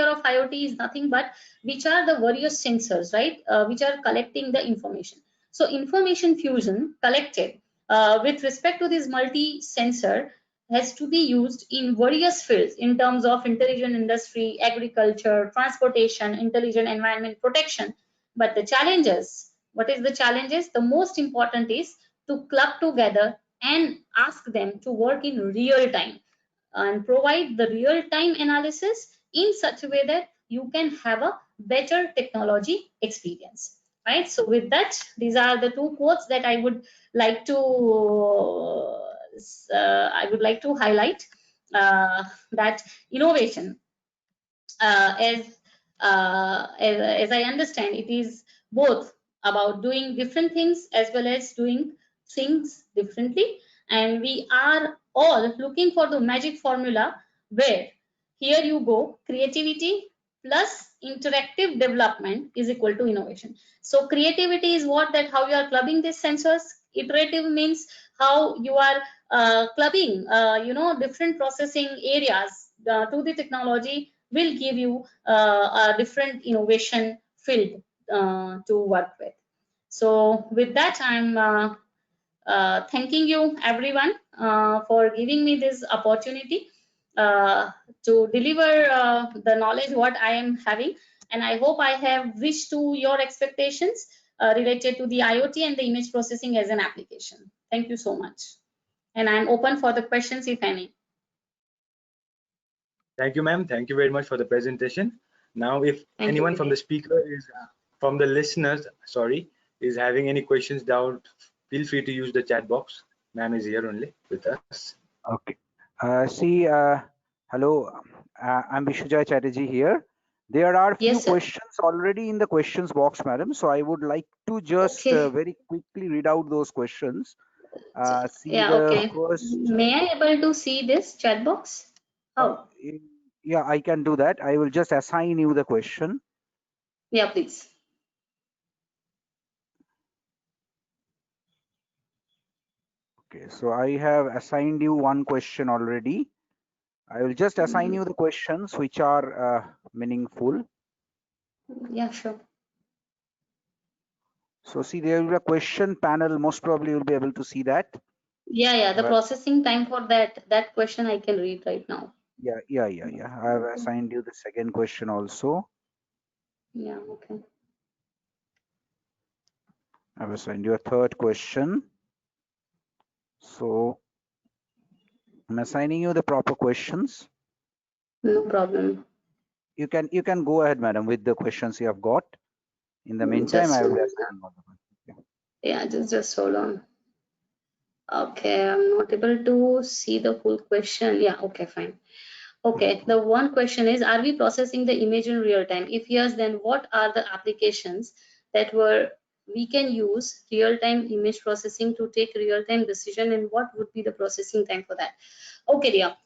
of IoT is nothing but which are the various sensors, right? Which are collecting the information. So information fusion collected with respect to this multi-sensor has to be used in various fields in terms of intelligent industry, agriculture, transportation, intelligent environment protection. But the challenges, what is the challenges? The most important is to club together and ask them to work in real time and provide the real time analysis in such a way that you can have a better technology experience, right? So with that, these are the two quotes that I would like to highlight, that innovation, as I understand, it is both about doing different things as well as doing things differently. And we are all looking for the magic formula where here you go, creativity plus interactive development is equal to innovation. So creativity is what, that how you are clubbing these sensors. Iterative means how you are clubbing different processing areas to the technology will give you a different innovation field to work with. So with that, I'm thanking you everyone for giving me this opportunity to deliver the knowledge what I am having. And I hope I have reached to your expectations related to the IoT and the image processing as an application. Thank you so much. And I'm open for the questions, if any. Thank you, ma'am. Thank you very much for the presentation. Now, if anyone from the speaker is, from the listeners, sorry, is having any questions, doubt, feel free to use the chat box. Ma'am is here only with us. Okay. Hello, I'm Vishujay Chatterjee here. There are few questions already in the questions box, madam. So I would like to just very quickly read out those questions. First... May I able to see this chat box? How? Yeah, I can do that. I will just assign you the question. Yeah, please. Okay, so I have assigned you one question already. I will just assign you the questions which are meaningful. Yeah, sure. So see, there will be a question panel. Most probably you'll be able to see that. Yeah, the processing time for that question I can read right now. Yeah. I have assigned you the second question also. Yeah, okay. I have assigned you a third question. So I'm assigning you the proper questions. No problem. You can go ahead, madam, with the questions you have got. In the meantime, I will be assigning all the questions. Yeah, just hold on. Okay, I'm not able to see the full question. Yeah, okay, fine. Okay, the one question is, are we processing the image in real time? If yes, then what are the applications that we can use real-time image processing to take real-time decision, and what would be the processing time for that. Okay, dear.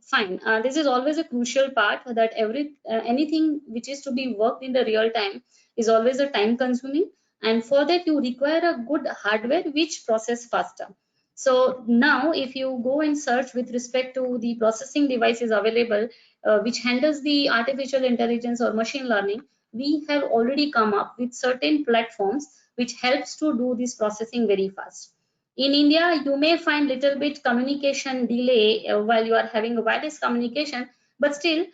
Fine. This is always a crucial part, that anything which is to be worked in the real time is always a time consuming, and for that you require a good hardware which process faster. So now if you go and search with respect to the processing devices available which handles the artificial intelligence or machine learning, we have already come up with certain platforms which helps to do this processing very fast. In India, you may find little bit communication delay while you are having a wireless communication, but still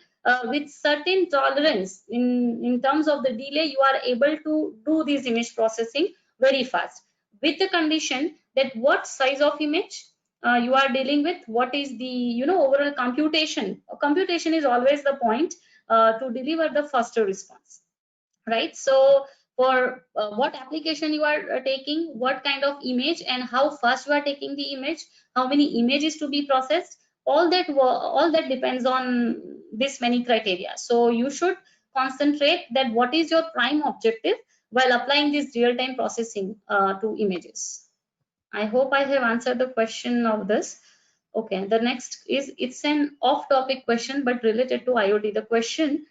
with certain tolerance in terms of the delay, you are able to do this image processing very fast, with the condition that what size of image you are dealing with, what is the overall computation. Computation is always the point to deliver the faster response, right? So for what application you are taking, what kind of image, and how fast you are taking the image, how many images to be processed, all that depends on this many criteria. So you should concentrate that what is your prime objective while applying this real-time processing to images. I hope I have answered the question of this. Okay, the next is, it's an off-topic question but related to IoT. The question: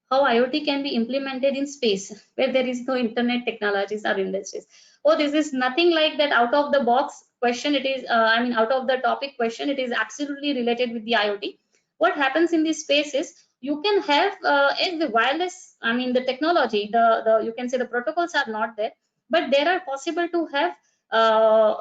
how IoT can be implemented in space where there is no internet technologies or industries. Oh, this is nothing like that out of the box question. It is, out of the topic question. It is absolutely related with the IoT. What happens in this space is, you can have the wireless, the technology, the you can say the protocols are not there, but there are possible to have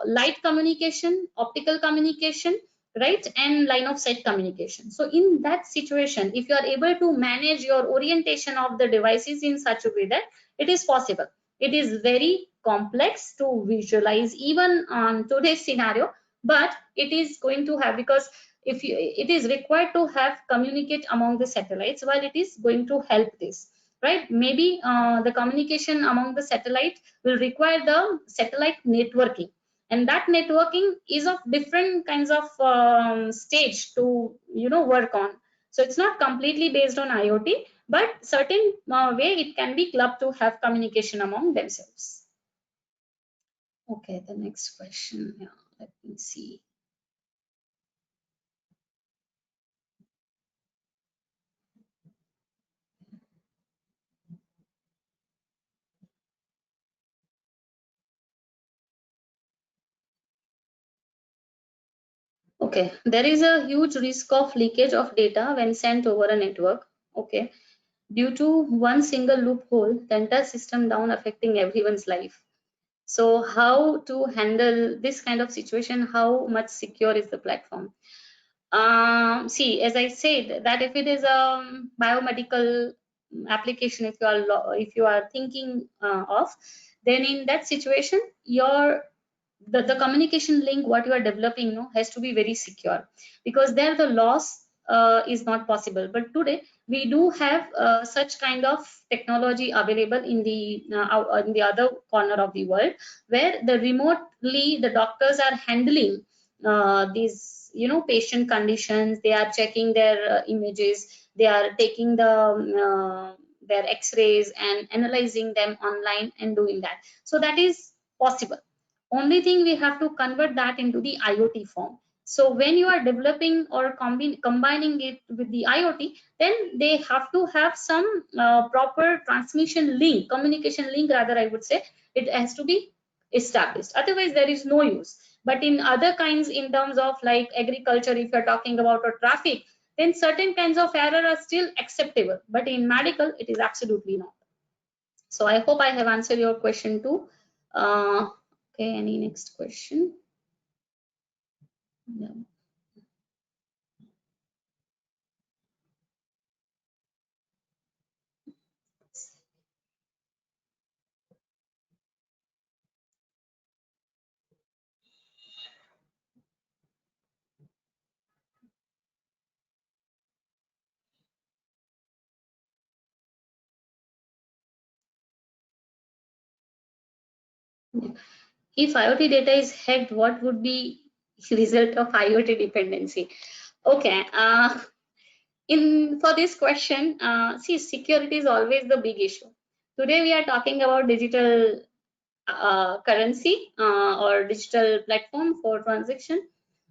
light communication, optical communication, right, and line of sight communication. So in that situation, if you are able to manage your orientation of the devices in such a way that it is possible, it is very complex to visualize even on today's scenario, but it is going to have, because it is required to have communicate among the satellites, while it is going to help this, right? Maybe the communication among the satellite will require the satellite networking, and that networking is of different kinds of stage to work on. So it's not completely based on IoT, but certain way it can be clubbed to have communication among themselves. Okay, the next question. Yeah, let me see. Okay, there is a huge risk of leakage of data when sent over a network. Okay, due to one single loophole, the entire system down, affecting everyone's life. So how to handle this kind of situation? How much secure is the platform? See, as I said, that if it is a biomedical application, if you are thinking of, then in that situation, the communication link what you are developing has to be very secure, because there the loss is not possible. But today we do have such kind of technology available in the other corner of the world, where remotely the doctors are handling these patient conditions. They are checking their images, they are taking their x-rays and analyzing them online and doing that. So that is possible. Only thing, we have to convert that into the IoT form. So when you are developing or combining it with the IoT, then they have to have some proper transmission link, communication link rather, I would say. It has to be established, otherwise there is no use. But in other kinds, in terms of like agriculture, if you're talking about a traffic, then certain kinds of error are still acceptable, but in medical it is absolutely not. So I hope I have answered your question too. Okay, any next question? No. If IoT data is hacked, what would be result of IoT dependency? Okay, for this question, see, security is always the big issue. Today we are talking about digital currency or digital platform for transaction.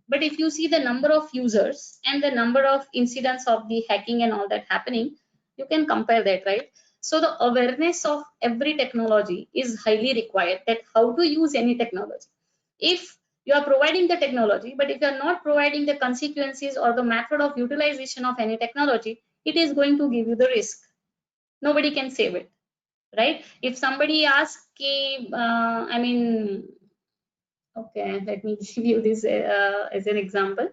But if you see the number of users and the number of incidents of the hacking and all that happening, you can compare that, right? So the awareness of every technology is highly required, that how to use any technology. If you are providing the technology, but if you are not providing the consequences or the method of utilization of any technology, it is going to give you the risk. Nobody can save it, right? If somebody asks, I mean, okay, let me give you this as an example.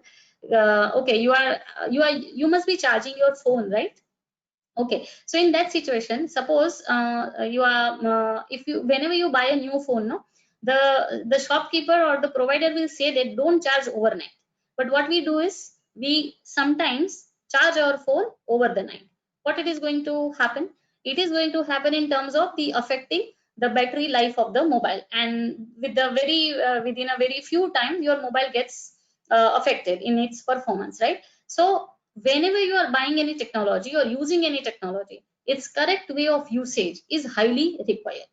Okay, you must be charging your phone, right? Okay, so in that situation, suppose you are if you whenever you buy a new phone, no, the shopkeeper or the provider will say that don't charge overnight. But what we do is we sometimes charge our phone over the night. What it is going to happen? It is going to happen in terms of the affecting the battery life of the mobile, and with the very within a very few time your mobile gets affected in its performance, right? So whenever you are buying any technology or using any technology, its correct way of usage is highly required.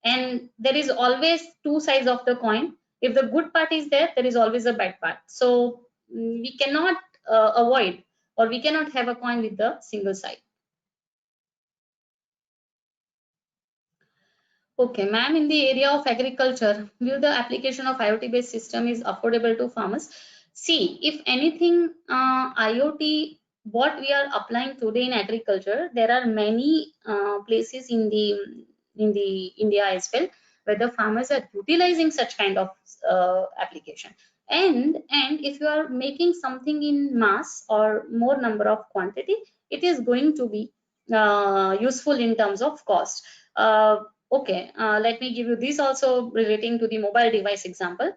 And there is always two sides of the coin. If the good part is there, there is always a bad part. So we cannot avoid, or we cannot have a coin with the single side. Okay, ma'am, in the area of agriculture, will the application of IoT-based system is affordable to farmers? See, if anything, IoT, what we are applying today in agriculture, there are many places in the India as well, where the farmers are utilizing such kind of application. And if you are making something in mass or more number of quantity, it is going to be useful in terms of cost. Okay, let me give you this also relating to the mobile device example.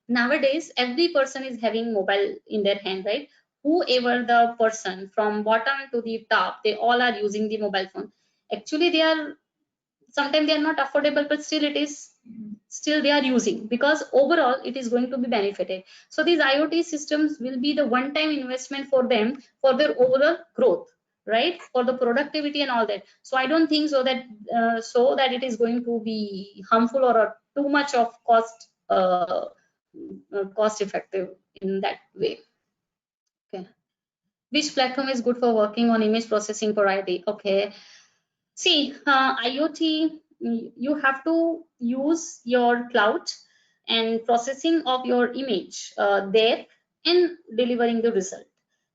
Nowadays, every person is having mobile in their hand, right? Whoever the person from bottom to the top, they all are using the mobile phone. Actually, they are sometimes they are not affordable, but still they are using, because overall it is going to be benefited. So these IoT systems will be the one-time investment for them for their overall growth, right, for the productivity and all that. So I don't think so that it is going to be harmful or too much of cost effective in that way. Okay, which platform is good for working on image processing for IT? Okay, see, IoT, you have to use your cloud and processing of your image there and delivering the result.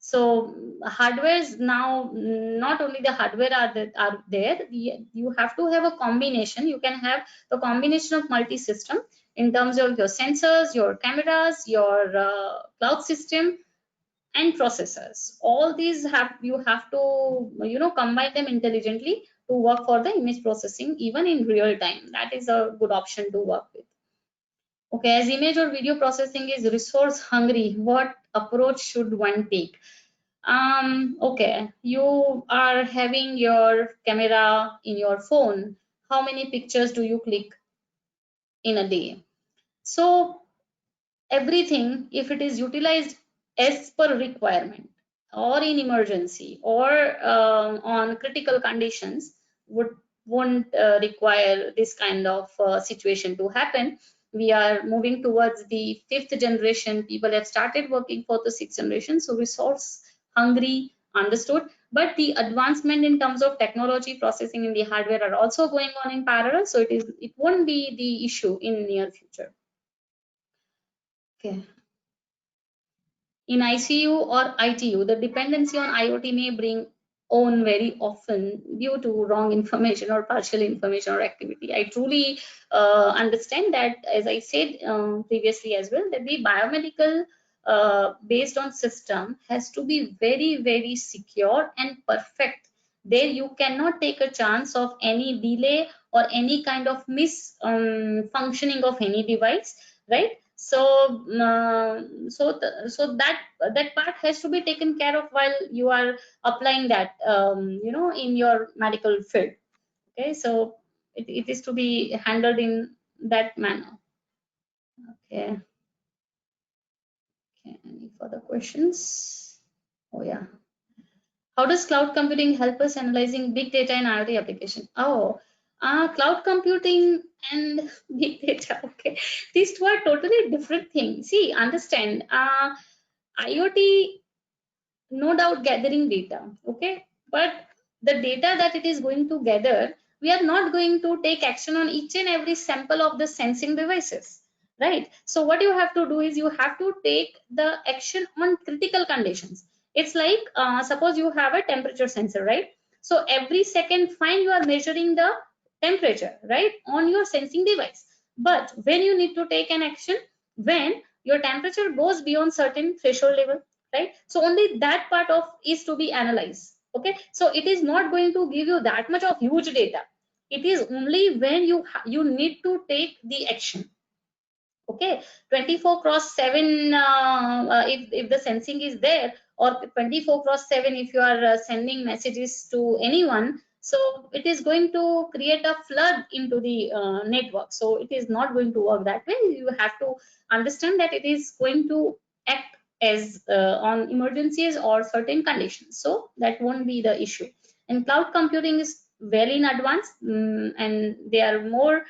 So hardware is now, not only the hardware are there, you have to have a combination. You can have the combination of multi-system in terms of your sensors, your cameras, your cloud system, and processors. All these you have to combine them intelligently to work for the image processing even in real time. That is a good option to work with. Okay, as image or video processing is resource hungry, what approach should one take? Okay, you are having your camera in your phone. How many pictures do you click in a day? So everything, if it is utilized as per requirement or in emergency or on critical conditions, won't require this kind of situation to happen. We are moving towards the 5th generation. People have started working for the 6th generation, so resource hungry, understood. But the advancement in terms of technology, processing in the hardware are also going on in parallel, so it won't be the issue in near future. Okay. In ICU or ITU, the dependency on IoT may bring on very often due to wrong information or partial information or activity. I truly understand that, as I said previously as well, that the biomedical based on system has to be very, very secure and perfect. There you cannot take a chance of any delay or any kind of functioning of any device, right? So that part has to be taken care of while you are applying that in your medical field. Okay, so it is to be handled in that manner. Okay, any further questions? Oh yeah, How does cloud computing help us analyzing big data in IoT application? Oh, cloud computing and big data. Okay, these two are totally different things. See, understand. IoT, no doubt, gathering data. Okay, but the data that it is going to gather, we are not going to take action on each and every sample of the sensing devices, right? So what you have to do is you have to take the action on critical conditions. It's like suppose you have a temperature sensor, right? So every second fine you are measuring the temperature, right, on your sensing device. But when you need to take an action, when your temperature goes beyond certain threshold level, right? So only that part of is to be analyzed. Okay, so it is not going to give you that much of huge data. It is only when you need to take the action. Okay, 24/7 if the sensing is there, or 24/7 if you are sending messages to anyone, so it is going to create a flood into the network. So it is not going to work that way. You have to understand that it is going to act as on emergencies or certain conditions, so that won't be the issue. And cloud computing is very in advance, and they are more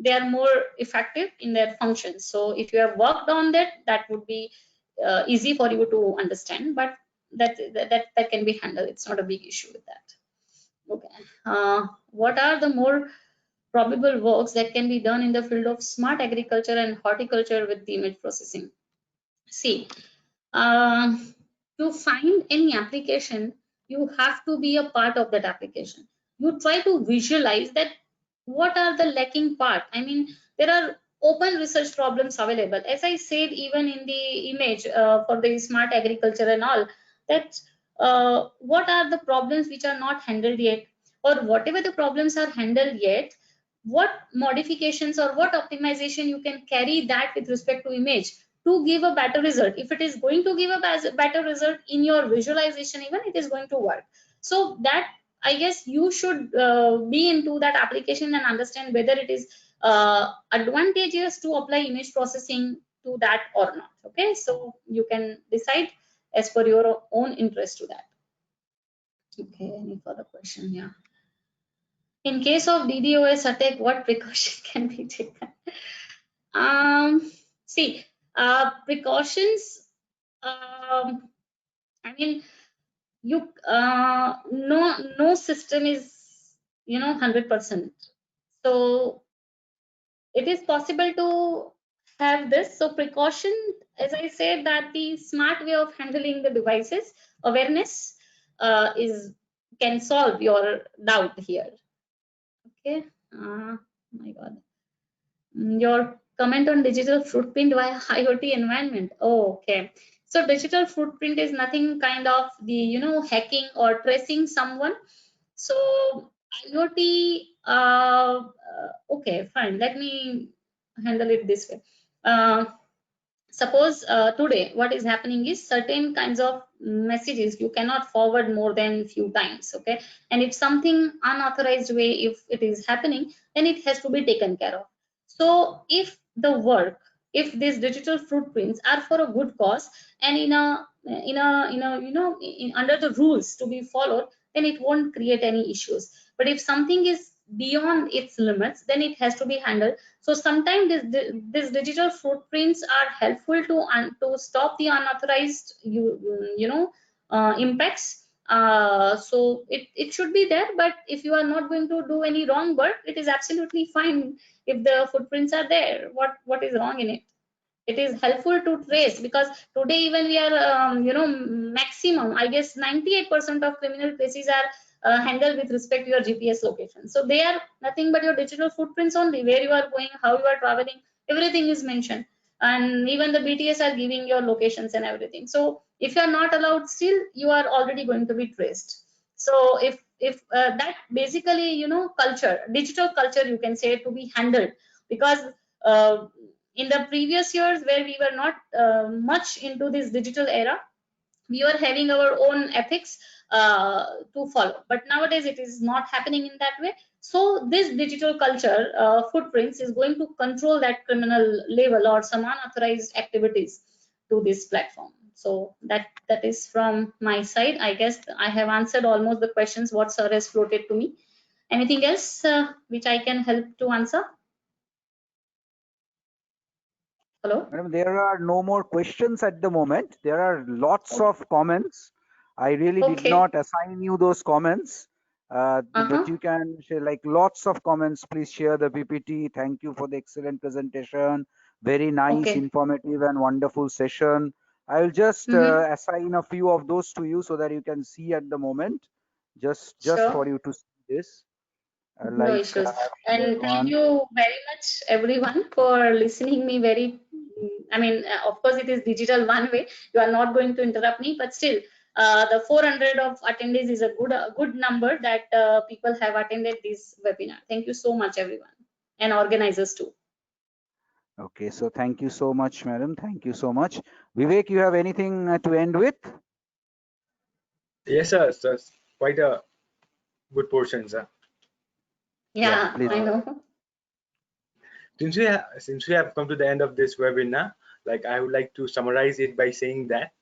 they are more effective in their functions. So if you have worked on that, that would be easy for you to understand, but that can be handled. It's not a big issue with that. Okay, what are the more probable works that can be done in the field of smart agriculture and horticulture with the image processing? See, to find any application, you have to be a part of that application. You try to visualize that what are the lacking part. I mean, there are open research problems available, as I said, even in the image for the smart agriculture and all, that what are the problems which are not handled yet, or whatever the problems are handled yet, what modifications or what optimization you can carry that with respect to image to give a better result. If it is going to give a better result in your visualization, even it is going to work. So that, I guess, you should be into that application and understand whether it is advantageous to apply image processing to that or not. Okay, so you can decide as per your own interest to that. Okay, any further question? Yeah. In case of DDoS attack, what precaution can be taken? See, precautions. I mean, you no system is 100%. So it is possible to have this. So precaution, as I said, that the smart way of handling the devices, awareness can solve your doubt here. Okay. My God. Your comment on digital footprint via IoT environment. Oh, okay. So digital footprint is nothing kind of the hacking or tracing someone. So IoT, okay, fine. Let me handle it this way. Suppose today what is happening is certain kinds of messages you cannot forward more than few times. Okay, and if something unauthorized way, if it is happening, then it has to be taken care of. So if if these digital footprints are for a good cause and under the rules to be followed, then it won't create any issues. But if something is beyond its limits, then it has to be handled. So sometimes these digital footprints are helpful to stop the unauthorized impacts. So it should be there, but if you are not going to do any wrong work, it is absolutely fine. If the footprints are there, what is wrong in it? It is helpful to trace, because today even we are maximum, I guess 98% of criminal cases are handled with respect to your GPS location. So they are nothing but your digital footprints only, where you are going, how you are traveling, everything is mentioned, and even the BTS are giving your locations and everything. So if you are not allowed, still you are already going to be traced. So if that basically culture, digital culture, you can say, to be handled, because in the previous years where we were not much into this digital era, we were having our own ethics to follow, but nowadays it is not happening in that way. So this digital culture footprints is going to control that criminal level or some unauthorized activities to this platform. So that is from my side. I guess I have answered almost the questions what sir has floated to me. Anything else which I can help to answer? Hello? Madam, there are no more questions at the moment. There are lots of comments. I really did Okay. not assign you those comments, but Uh-huh. you can share like lots of comments. Please share the PPT. Thank you for the excellent presentation. Very nice, Okay. informative and wonderful session. I will just Mm-hmm. assign a few of those to you so that you can see at the moment, just for Sure. you to see this. No Like issues. I've shared And thank one. you very much everyone for listening me very, I mean, of course it is digital one way. You are not going to interrupt me, but still, the 400 of attendees is a good number that people have attended this webinar. Thank you so much everyone and organizers too. Okay, so thank you so much, madam. Thank you so much. Vivek, you have anything to end with? Yes, sir. So it's quite a good portion, sir. Yeah, Yeah, please. I know. Since we have come to the end of this webinar, like I would like to summarize it by saying that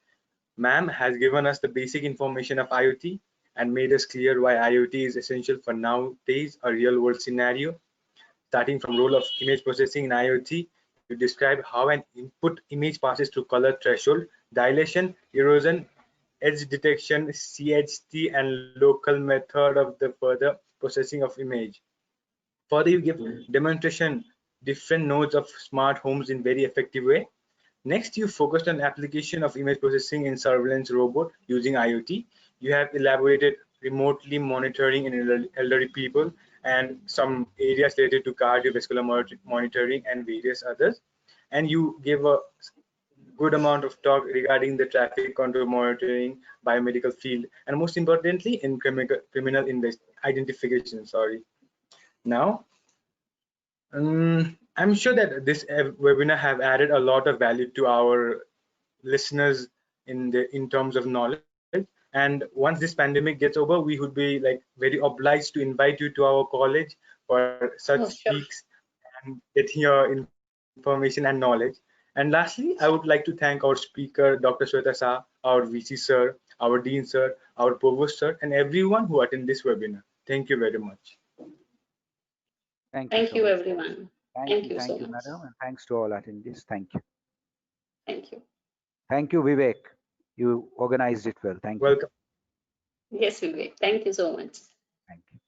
ma'am has given us the basic information of IoT and made us clear why IoT is essential for nowadays a real world scenario. Starting from role of image processing in IoT, you describe how an input image passes through color threshold, dilation, erosion, edge detection, CHT, and local method of the further processing of image. Further, you give demonstration different nodes of smart homes in very effective way. Next, you focused on application of image processing in surveillance robot using IoT. You have elaborated remotely monitoring in elderly people and some areas related to cardiovascular monitoring and various others. And you gave a good amount of talk regarding the traffic control monitoring, biomedical field, and most importantly, in criminal identification. Sorry. Now, I'm sure that this webinar have added a lot of value to our listeners in terms of knowledge. And once this pandemic gets over, we would be like very obliged to invite you to our college for such Oh, sure. speaks and get your information and knowledge. And lastly, I would like to thank our speaker, Dr. Shweta Shah, our VC sir, our Dean sir, our Provost sir, and everyone who attended this webinar. Thank you very much. Thank you Thank so you much. everyone. Thank you so Thank you, much. madam, and thanks to all attendees. Thank you. Thank you. Thank you, Vivek. You organized it well. Thank you. Welcome. Yes, Vivek. Thank you so much. Thank you.